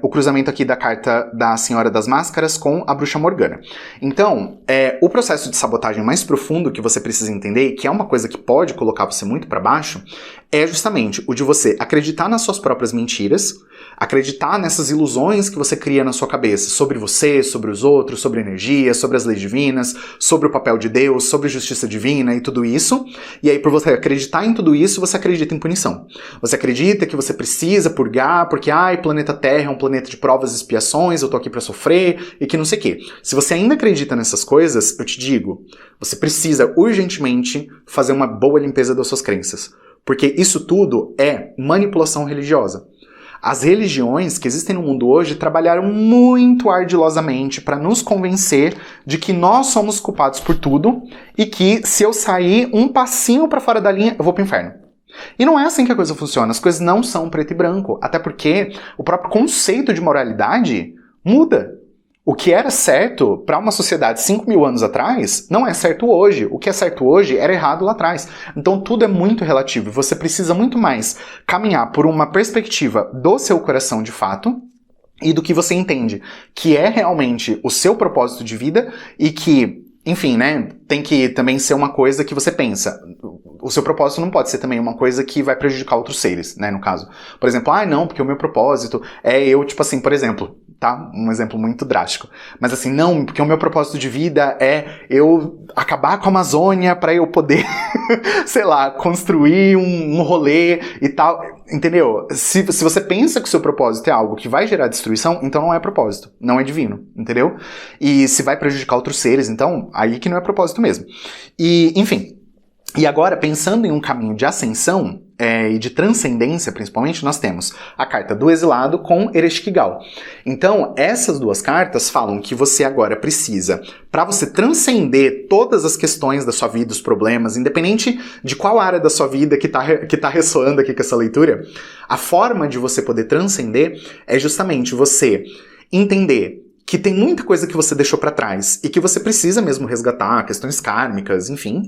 o cruzamento aqui da carta da Senhora das Máscaras com a Bruxa Morgana. Então, o processo de sabotagem mais profundo que você precisa entender, que é uma coisa que pode colocar você muito para baixo, é justamente o de você acreditar nas suas próprias mentiras, acreditar nessas ilusões que você cria na sua cabeça sobre você, sobre os outros, sobre energia, sobre as leis divinas, sobre o papel de Deus, sobre justiça divina e tudo isso. E aí, por você acreditar em tudo isso, você acredita em punição. Você acredita que você precisa purgar porque, planeta Terra é um planeta de provas e expiações, eu tô aqui pra sofrer e que não sei o quê. Se você ainda acredita nessas coisas, eu te digo, você precisa urgentemente fazer uma boa limpeza das suas crenças. Porque isso tudo é manipulação religiosa. As religiões que existem no mundo hoje trabalharam muito ardilosamente para nos convencer de que nós somos culpados por tudo e que se eu sair um passinho para fora da linha, eu vou pro inferno. E não é assim que a coisa funciona. As coisas não são preto e branco. Até porque o próprio conceito de moralidade muda. O que era certo para uma sociedade 5.000 anos atrás, não é certo hoje. O que é certo hoje era errado lá atrás. Então tudo é muito relativo. Você precisa muito mais caminhar por uma perspectiva do seu coração de fato e do que você entende que é realmente o seu propósito de vida e que, enfim, né, tem que também ser uma coisa que você pensa. O seu propósito não pode ser também uma coisa que vai prejudicar outros seres, né, no caso. Por exemplo, não, porque o meu propósito é eu, tipo assim, por exemplo, tá? Um exemplo muito drástico. Mas assim, não, porque o meu propósito de vida é eu acabar com a Amazônia para eu poder, sei lá, construir um rolê e tal. Entendeu? Se você pensa que o seu propósito é algo que vai gerar destruição, então não é propósito, não é divino, entendeu? E se vai prejudicar outros seres, então aí que não é propósito mesmo. E, enfim. E agora, pensando em um caminho de ascensão e de transcendência, principalmente, nós temos a carta do exilado com Ereshkigal. Então, essas duas cartas falam que você agora precisa, para você transcender todas as questões da sua vida, os problemas, independente de qual área da sua vida que tá ressoando aqui com essa leitura, a forma de você poder transcender é justamente você entender que tem muita coisa que você deixou para trás e que você precisa mesmo resgatar, questões kármicas, enfim.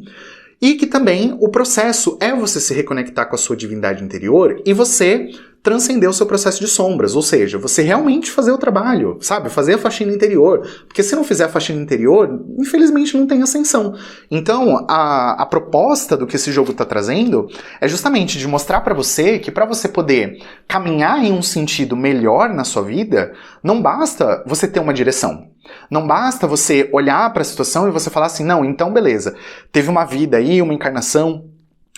E que também o processo é você se reconectar com a sua divindade interior e você transcender o seu processo de sombras, ou seja, você realmente fazer o trabalho, sabe? Fazer a faxina interior. Porque se não fizer a faxina interior, infelizmente não tem ascensão. Então, a proposta do que esse jogo está trazendo é justamente de mostrar para você que para você poder caminhar em um sentido melhor na sua vida, não basta você ter uma direção. Não basta você olhar para a situação e você falar assim, não, então beleza, teve uma vida aí, uma encarnação,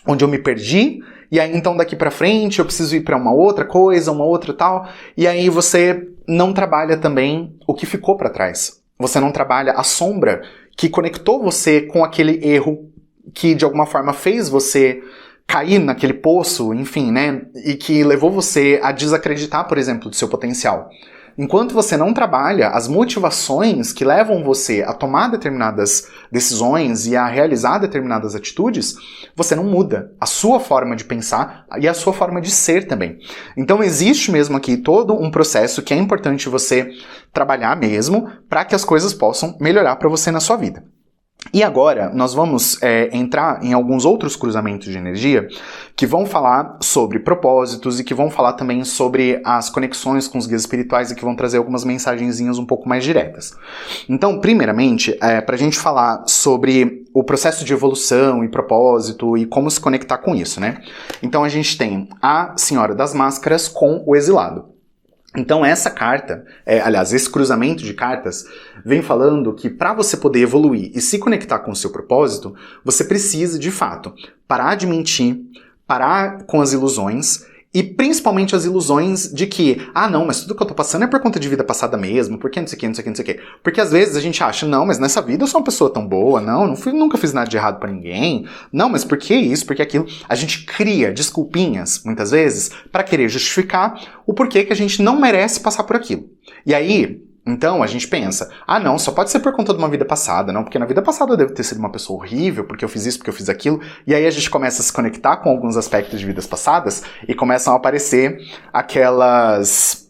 onde eu me perdi, e aí então daqui pra frente eu preciso ir pra uma outra coisa, uma outra tal, e aí você não trabalha também o que ficou pra trás. Você não trabalha a sombra que conectou você com aquele erro que de alguma forma fez você cair naquele poço, enfim, né, e que levou você a desacreditar, por exemplo, do seu potencial. Enquanto você não trabalha as motivações que levam você a tomar determinadas decisões e a realizar determinadas atitudes, você não muda a sua forma de pensar e a sua forma de ser também. Então existe mesmo aqui todo um processo que é importante você trabalhar mesmo para que as coisas possam melhorar para você na sua vida. E agora nós vamos entrar em alguns outros cruzamentos de energia que vão falar sobre propósitos e que vão falar também sobre as conexões com os guias espirituais e que vão trazer algumas mensagenzinhas um pouco mais diretas. Então, primeiramente, para a gente falar sobre o processo de evolução e propósito e como se conectar com isso, né? Então a gente tem a Senhora das Máscaras com o Exilado. Então essa carta, aliás, esse cruzamento de cartas vem falando que para você poder evoluir e se conectar com o seu propósito, você precisa, de fato, parar de mentir, parar com as ilusões e principalmente as ilusões de que, não, mas tudo que eu tô passando é por conta de vida passada mesmo, porque não sei o que, não sei o que, não sei o que. Porque às vezes a gente acha, não, mas nessa vida eu sou uma pessoa tão boa, nunca fiz nada de errado pra ninguém, não, mas por que isso, por que aquilo? A gente cria desculpinhas, muitas vezes, para querer justificar o porquê que a gente não merece passar por aquilo. E aí, então a gente pensa, não, só pode ser por conta de uma vida passada, não, porque na vida passada eu devo ter sido uma pessoa horrível, porque eu fiz isso, porque eu fiz aquilo, e aí a gente começa a se conectar com alguns aspectos de vidas passadas e começam a aparecer aquelas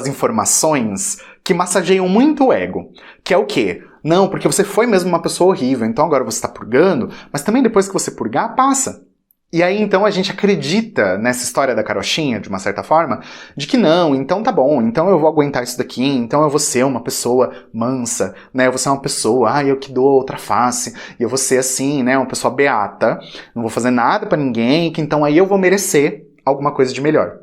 informações que massageiam muito o ego, que é o quê? Não, porque você foi mesmo uma pessoa horrível, então agora você está purgando, mas também depois que você purgar, passa. E aí, então, a gente acredita nessa história da carochinha, de uma certa forma, de que não, então tá bom, então eu vou aguentar isso daqui, então eu vou ser uma pessoa mansa, né, eu vou ser uma pessoa, eu que dou outra face, e eu vou ser assim, né, uma pessoa beata, não vou fazer nada pra ninguém, que então aí eu vou merecer alguma coisa de melhor.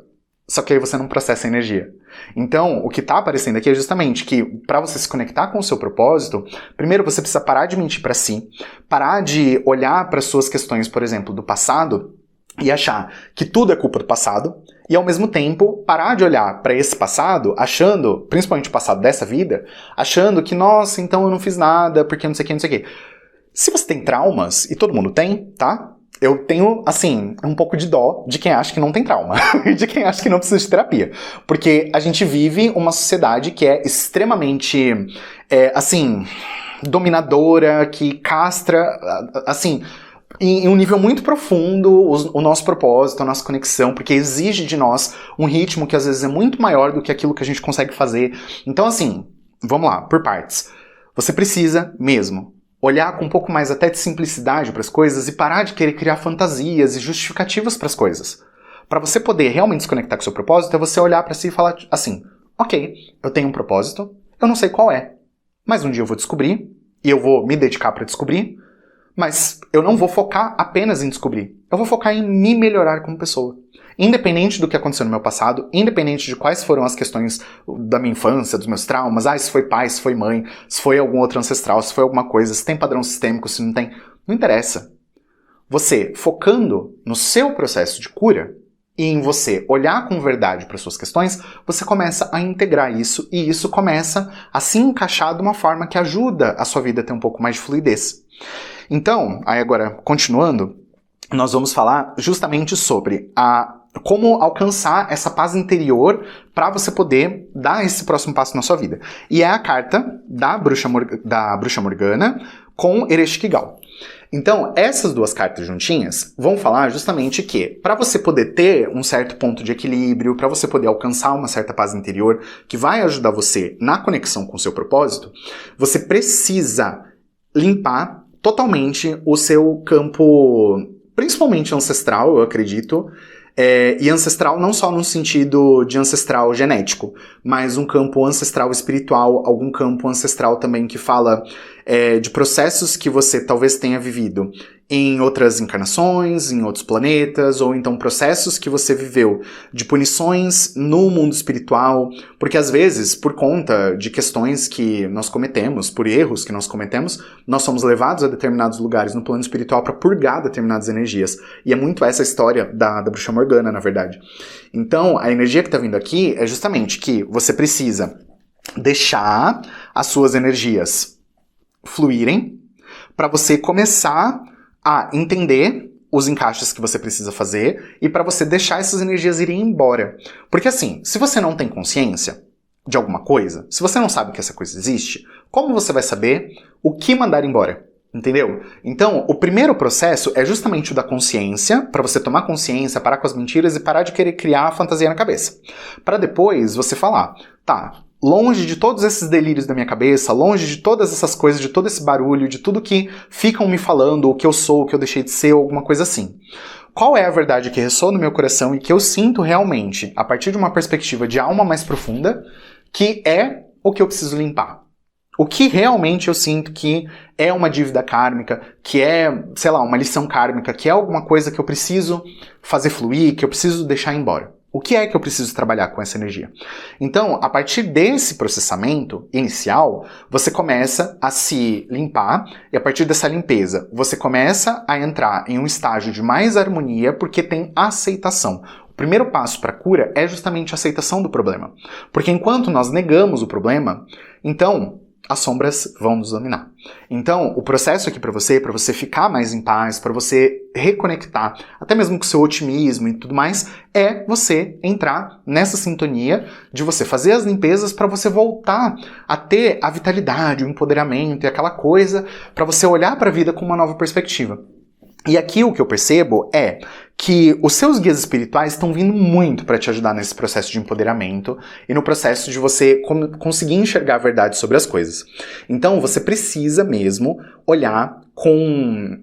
Só que aí você não processa a energia. Então, o que está aparecendo aqui é justamente que, para você se conectar com o seu propósito, primeiro você precisa parar de mentir para si, parar de olhar para suas questões, por exemplo, do passado, e achar que tudo é culpa do passado, e ao mesmo tempo parar de olhar para esse passado, achando, principalmente o passado dessa vida, achando que, nossa, então eu não fiz nada, porque não sei o que, não sei o que. Se você tem traumas, e todo mundo tem, tá? Eu tenho, assim, um pouco de dó de quem acha que não tem trauma, e de quem acha que não precisa de terapia. Porque a gente vive uma sociedade que é extremamente, assim, dominadora, que castra, assim, em um nível muito profundo o nosso propósito, a nossa conexão, porque exige de nós um ritmo que às vezes é muito maior do que aquilo que a gente consegue fazer. Então, assim, vamos lá, por partes. Você precisa mesmo olhar com um pouco mais até de simplicidade para as coisas e parar de querer criar fantasias e justificativas para as coisas. Para você poder realmente se conectar com o seu propósito, é você olhar para si e falar assim, ok, eu tenho um propósito, eu não sei qual é, mas um dia eu vou descobrir, e eu vou me dedicar para descobrir, mas eu não vou focar apenas em descobrir, eu vou focar em me melhorar como pessoa. Independente do que aconteceu no meu passado, independente de quais foram as questões da minha infância, dos meus traumas, se foi pai, se foi mãe, se foi algum outro ancestral, se foi alguma coisa, se tem padrão sistêmico, se não tem, não interessa. Você focando no seu processo de cura e em você olhar com verdade para suas questões, você começa a integrar isso e isso começa a se encaixar de uma forma que ajuda a sua vida a ter um pouco mais de fluidez. Então, aí agora, continuando, nós vamos falar justamente sobre como alcançar essa paz interior para você poder dar esse próximo passo na sua vida. E é a carta da Bruxa Morgana com Ereshkigal. Então, essas duas cartas juntinhas vão falar justamente que, para você poder ter um certo ponto de equilíbrio, para você poder alcançar uma certa paz interior, que vai ajudar você na conexão com o seu propósito, você precisa limpar totalmente o seu campo, principalmente ancestral, eu acredito, e ancestral não só no sentido de ancestral genético, mas um campo ancestral espiritual, algum campo ancestral também que fala de processos que você talvez tenha vivido em outras encarnações, em outros planetas, ou então processos que você viveu de punições no mundo espiritual, porque às vezes, por conta de questões que nós cometemos, por erros que nós cometemos, nós somos levados a determinados lugares no plano espiritual para purgar determinadas energias. E é muito essa história da Bruxa Morgana, na verdade. Então, a energia que está vindo aqui é justamente que você precisa deixar as suas energias fluírem para você começar a entender os encaixes que você precisa fazer e para você deixar essas energias irem embora. Porque assim, se você não tem consciência de alguma coisa, se você não sabe que essa coisa existe, como você vai saber o que mandar embora? Entendeu? Então, o primeiro processo é justamente o da consciência, para você tomar consciência, parar com as mentiras e parar de querer criar a fantasia na cabeça. Para depois você falar, tá, longe de todos esses delírios da minha cabeça, longe de todas essas coisas, de todo esse barulho, de tudo que ficam me falando, o que eu sou, o que eu deixei de ser, ou alguma coisa assim. Qual é a verdade que ressoa no meu coração e que eu sinto realmente, a partir de uma perspectiva de alma mais profunda, que é o que eu preciso limpar? O que realmente eu sinto que é uma dívida kármica, que é, sei lá, uma lição kármica, que é alguma coisa que eu preciso fazer fluir, que eu preciso deixar embora. O que é que eu preciso trabalhar com essa energia? Então, a partir desse processamento inicial, você começa a se limpar e a partir dessa limpeza, você começa a entrar em um estágio de mais harmonia porque tem aceitação. O primeiro passo para a cura é justamente a aceitação do problema. Porque enquanto nós negamos o problema, então as sombras vão nos dominar. Então, o processo aqui para você ficar mais em paz, para você reconectar, até mesmo com o seu otimismo e tudo mais, é você entrar nessa sintonia de você fazer as limpezas para você voltar a ter a vitalidade, o empoderamento e aquela coisa para você olhar para a vida com uma nova perspectiva. E aqui o que eu percebo é que os seus guias espirituais estão vindo muito para te ajudar nesse processo de empoderamento e no processo de você conseguir enxergar a verdade sobre as coisas. Então você precisa mesmo olhar com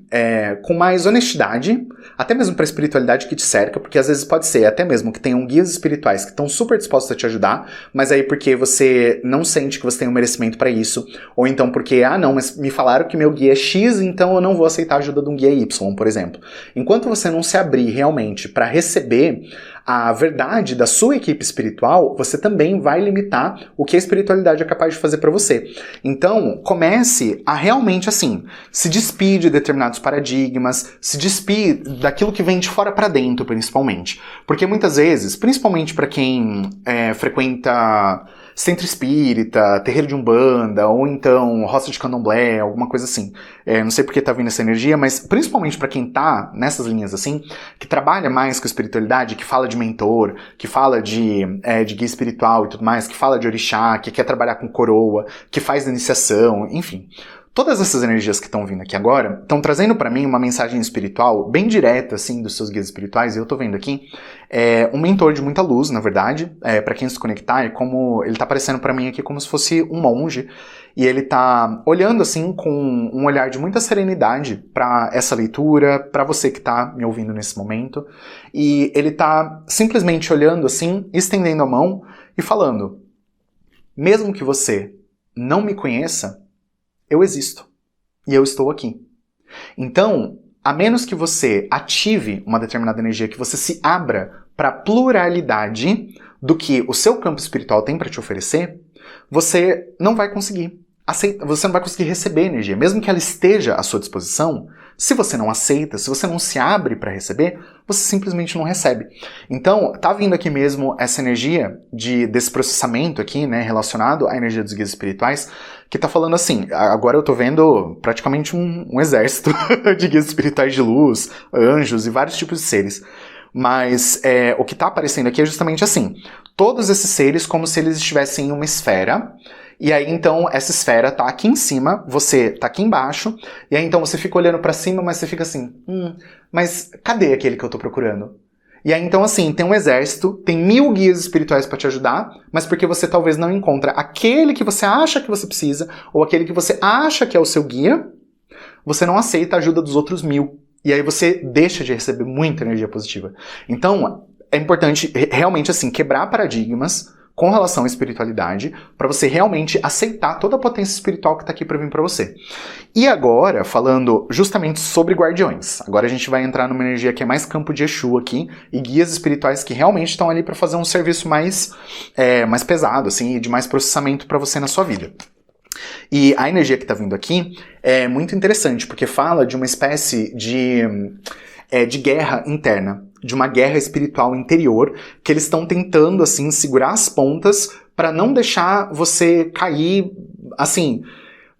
mais honestidade, até mesmo para a espiritualidade que te cerca, porque às vezes pode ser até mesmo que tenham guias espirituais que estão super dispostos a te ajudar, mas aí porque você não sente que você tem um merecimento para isso, ou então porque, não, mas me falaram que meu guia é X, então eu não vou aceitar a ajuda de um guia Y, por exemplo. Enquanto você não se abrir realmente para receber a verdade da sua equipe espiritual, você também vai limitar o que a espiritualidade é capaz de fazer para você. Então, comece a realmente, assim, se despir de determinados paradigmas, se despir daquilo que vem de fora para dentro, principalmente. Porque muitas vezes, principalmente para quem frequenta centro espírita, terreiro de umbanda, ou então roça de candomblé, alguma coisa assim. Não sei porque tá vindo essa energia, mas principalmente para quem tá nessas linhas assim, que trabalha mais com espiritualidade, que fala de mentor, que fala de guia espiritual e tudo mais, que fala de orixá, que quer trabalhar com coroa, que faz iniciação, enfim. Todas essas energias que estão vindo aqui agora estão trazendo para mim uma mensagem espiritual bem direta, assim, dos seus guias espirituais, e eu tô vendo aqui um mentor de muita luz, na verdade, para quem se conectar, ele tá aparecendo para mim aqui como se fosse um monge, e ele tá olhando, assim, com um olhar de muita serenidade para essa leitura, para você que tá me ouvindo nesse momento, e ele tá simplesmente olhando, assim, estendendo a mão e falando: mesmo que você não me conheça, eu existo. E eu estou aqui. Então, a menos que você ative uma determinada energia, que você se abra para a pluralidade do que o seu campo espiritual tem para te oferecer, você não vai conseguir você não vai conseguir receber energia. Mesmo que ela esteja à sua disposição, se você não aceita, se você não se abre para receber, você simplesmente não recebe. Então, tá vindo aqui mesmo essa energia desse processamento aqui, né, relacionado à energia dos guias espirituais, que tá falando assim, agora eu tô vendo praticamente um exército de guias espirituais de luz, anjos e vários tipos de seres. Mas o que tá aparecendo aqui é justamente assim, todos esses seres como se eles estivessem em uma esfera, e aí então essa esfera tá aqui em cima, você tá aqui embaixo, e aí então você fica olhando pra cima, mas você fica assim, mas cadê aquele que eu tô procurando? E aí então assim, tem um exército, tem 1000 guias espirituais pra te ajudar, mas porque você talvez não encontra aquele que você acha que você precisa, ou aquele que você acha que é o seu guia, você não aceita a ajuda dos outros 1000. E aí você deixa de receber muita energia positiva. Então, é importante realmente assim, quebrar paradigmas com relação à espiritualidade, para você realmente aceitar toda a potência espiritual que está aqui para vir para você. E agora, falando justamente sobre guardiões, agora a gente vai entrar numa energia que é mais campo de Exu aqui, e guias espirituais que realmente estão ali para fazer um serviço mais pesado, assim, e de mais processamento para você na sua vida. E a energia que está vindo aqui é muito interessante, porque fala de uma espécie de guerra interna, de uma guerra espiritual interior, que eles estão tentando, assim, segurar as pontas para não deixar você cair, assim,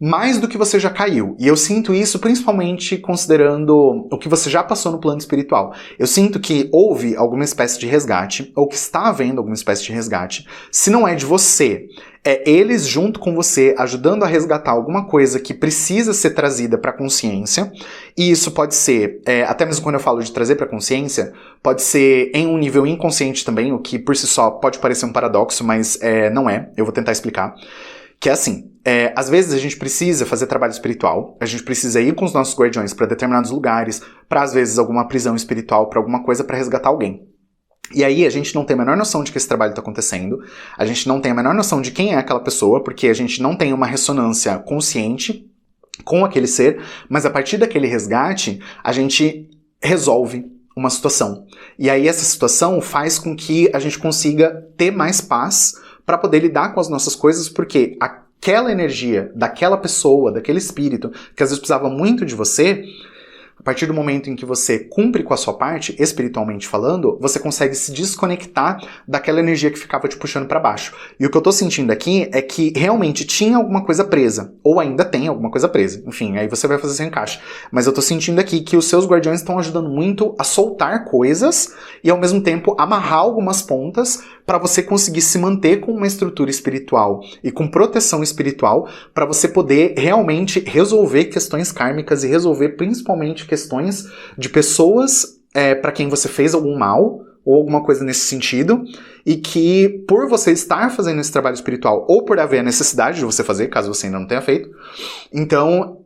mais do que você já caiu. E eu sinto isso principalmente considerando o que você já passou no plano espiritual. Eu sinto que houve alguma espécie de resgate, ou que está havendo alguma espécie de resgate. Se não é de você, é eles junto com você, ajudando a resgatar alguma coisa que precisa ser trazida para a consciência, e isso pode ser, até mesmo quando eu falo de trazer para a consciência, pode ser em um nível inconsciente também, o que por si só pode parecer um paradoxo, mas não é, eu vou tentar explicar. Que é assim, às vezes a gente precisa fazer trabalho espiritual, a gente precisa ir com os nossos guardiões para determinados lugares, para às vezes alguma prisão espiritual, para alguma coisa, para resgatar alguém. E aí a gente não tem a menor noção de que esse trabalho está acontecendo, a gente não tem a menor noção de quem é aquela pessoa, porque a gente não tem uma ressonância consciente com aquele ser, mas a partir daquele resgate, a gente resolve uma situação. E aí essa situação faz com que a gente consiga ter mais paz para poder lidar com as nossas coisas, porque aquela energia daquela pessoa, daquele espírito, que às vezes precisava muito de você, a partir do momento em que você cumpre com a sua parte, espiritualmente falando, você consegue se desconectar daquela energia que ficava te puxando para baixo. E o que eu tô sentindo aqui é que realmente tinha alguma coisa presa, ou ainda tem alguma coisa presa. Enfim, aí você vai fazer seu encaixe. Mas eu tô sentindo aqui que os seus guardiões estão ajudando muito a soltar coisas e ao mesmo tempo amarrar algumas pontas para você conseguir se manter com uma estrutura espiritual e com proteção espiritual para você poder realmente resolver questões kármicas e resolver principalmente questões de pessoas para quem você fez algum mal ou alguma coisa nesse sentido, e que por você estar fazendo esse trabalho espiritual ou por haver a necessidade de você fazer, caso você ainda não tenha feito, então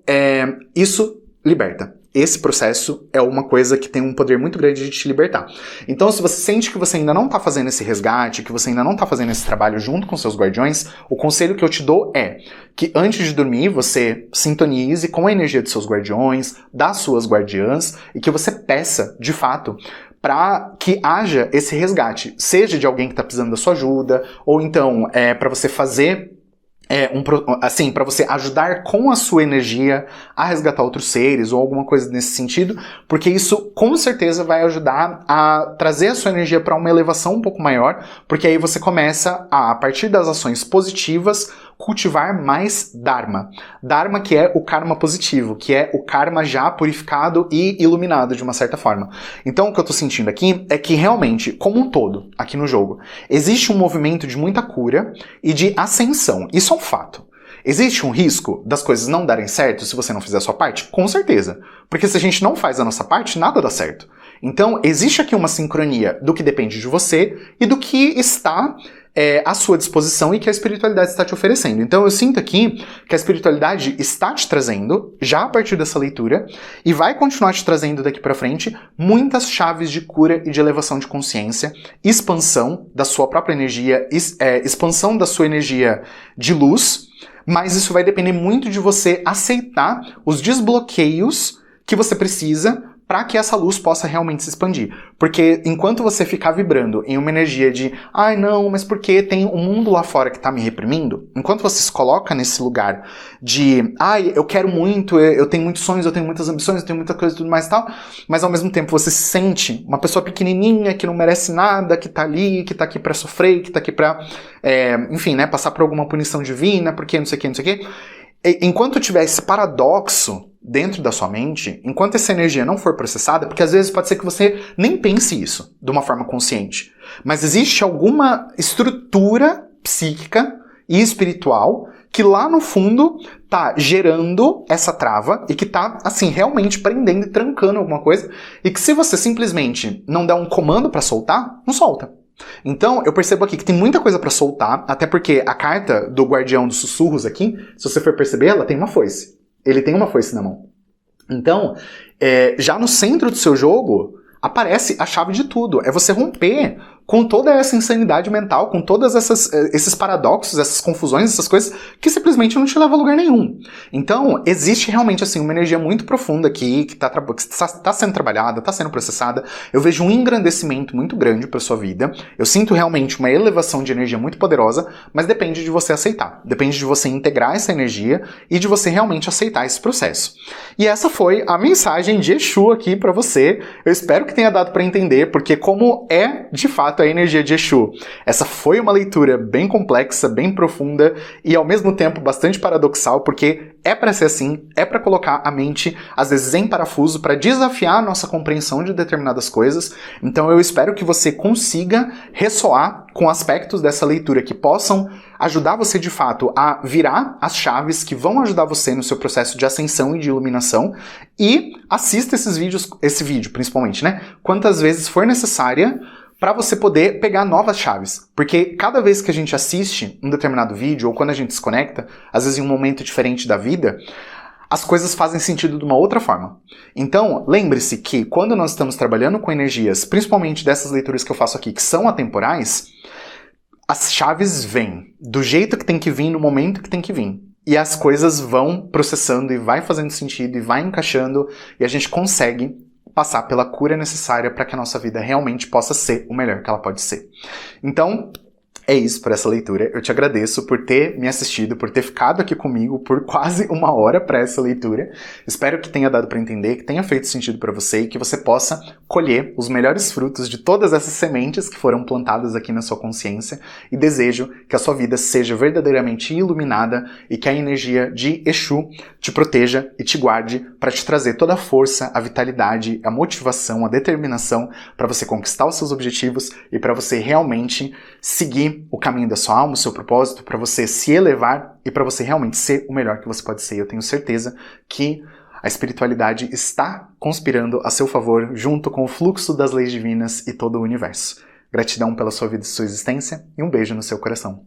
isso liberta. Esse processo é uma coisa que tem um poder muito grande de te libertar. Então, se você sente que você ainda não está fazendo esse resgate, que você ainda não está fazendo esse trabalho junto com seus guardiões, o conselho que eu te dou é que antes de dormir, você sintonize com a energia dos seus guardiões, das suas guardiãs, e que você peça, de fato, para que haja esse resgate, seja de alguém que está precisando da sua ajuda, ou então para você fazer para você ajudar com a sua energia a resgatar outros seres ou alguma coisa nesse sentido, porque isso com certeza vai ajudar a trazer a sua energia para uma elevação um pouco maior, porque aí você começa a partir das ações positivas, cultivar mais Dharma. Dharma que é o karma positivo, que é o karma já purificado e iluminado de uma certa forma. Então o que eu tô sentindo aqui é que realmente, como um todo, aqui no jogo, existe um movimento de muita cura e de ascensão. Isso é um fato. Existe um risco das coisas não darem certo se você não fizer a sua parte? Com certeza. Porque se a gente não faz a nossa parte, nada dá certo. Então, existe aqui uma sincronia do que depende de você e do que está à sua disposição e que a espiritualidade está te oferecendo. Então eu sinto aqui que a espiritualidade está te trazendo, já a partir dessa leitura, e vai continuar te trazendo daqui pra frente muitas chaves de cura e de elevação de consciência, expansão da sua própria energia, expansão da sua energia de luz, mas isso vai depender muito de você aceitar os desbloqueios que você precisa para que essa luz possa realmente se expandir. Porque enquanto você ficar vibrando em uma energia de ai não, mas porque tem um mundo lá fora que está me reprimindo, enquanto você se coloca nesse lugar de ai, eu quero muito, eu tenho muitos sonhos, eu tenho muitas ambições, eu tenho muita coisa e tudo mais e tal, mas ao mesmo tempo você se sente uma pessoa pequenininha que não merece nada, que tá ali, que tá aqui para sofrer, que tá aqui para, enfim, né, passar por alguma punição divina, porque não sei o que, não sei o que. Enquanto tiver esse paradoxo dentro da sua mente, enquanto essa energia não for processada, porque às vezes pode ser que você nem pense isso de uma forma consciente, mas existe alguma estrutura psíquica e espiritual que lá no fundo tá gerando essa trava e que tá, assim, realmente prendendo e trancando alguma coisa, e que se você simplesmente não der um comando pra soltar, não solta. Então, eu percebo aqui que tem muita coisa pra soltar, até porque a carta do Guardião dos Sussurros aqui, se você for perceber, ela tem uma foice. Ele tem uma foice na mão. Então, já no centro do seu jogo, aparece a chave de tudo. É você romper com toda essa insanidade mental, com todos esses paradoxos, essas confusões, essas coisas que simplesmente não te levam a lugar nenhum. Então, existe realmente assim uma energia muito profunda aqui, que está sendo trabalhada, está sendo processada. Eu vejo um engrandecimento muito grande para sua vida. Eu sinto realmente uma elevação de energia muito poderosa, mas depende de você aceitar. Depende de você integrar essa energia e de você realmente aceitar esse processo. E essa foi a mensagem de Exu aqui para você. Eu espero que tenha dado para entender, porque como é de fato fato é a energia de Exu. Essa foi uma leitura bem complexa, bem profunda e ao mesmo tempo bastante paradoxal, porque é para ser assim, é para colocar a mente às vezes em parafuso, para desafiar a nossa compreensão de determinadas coisas. Então eu espero que você consiga ressoar com aspectos dessa leitura que possam ajudar você de fato a virar as chaves que vão ajudar você no seu processo de ascensão e de iluminação, e assista esse vídeo principalmente, né? Quantas vezes for necessária para você poder pegar novas chaves. Porque cada vez que a gente assiste um determinado vídeo, ou quando a gente se conecta, às vezes em um momento diferente da vida, as coisas fazem sentido de uma outra forma. Então, lembre-se que quando nós estamos trabalhando com energias, principalmente dessas leituras que eu faço aqui, que são atemporais, as chaves vêm do jeito que tem que vir, no momento que tem que vir. E as coisas vão processando e vai fazendo sentido e vai encaixando e a gente consegue passar pela cura necessária para que a nossa vida realmente possa ser o melhor que ela pode ser. Então, é isso por essa leitura. Eu te agradeço por ter me assistido, por ter ficado aqui comigo por quase 1 hora para essa leitura. Espero que tenha dado para entender, que tenha feito sentido para você e que você possa colher os melhores frutos de todas essas sementes que foram plantadas aqui na sua consciência, e desejo que a sua vida seja verdadeiramente iluminada e que a energia de Exu te proteja e te guarde para te trazer toda a força, a vitalidade, a motivação, a determinação para você conquistar os seus objetivos e para você realmente seguir o caminho da sua alma, o seu propósito, para você se elevar e para você realmente ser o melhor que você pode ser. Eu tenho certeza que a espiritualidade está conspirando a seu favor junto com o fluxo das leis divinas e todo o universo. Gratidão pela sua vida e sua existência e um beijo no seu coração.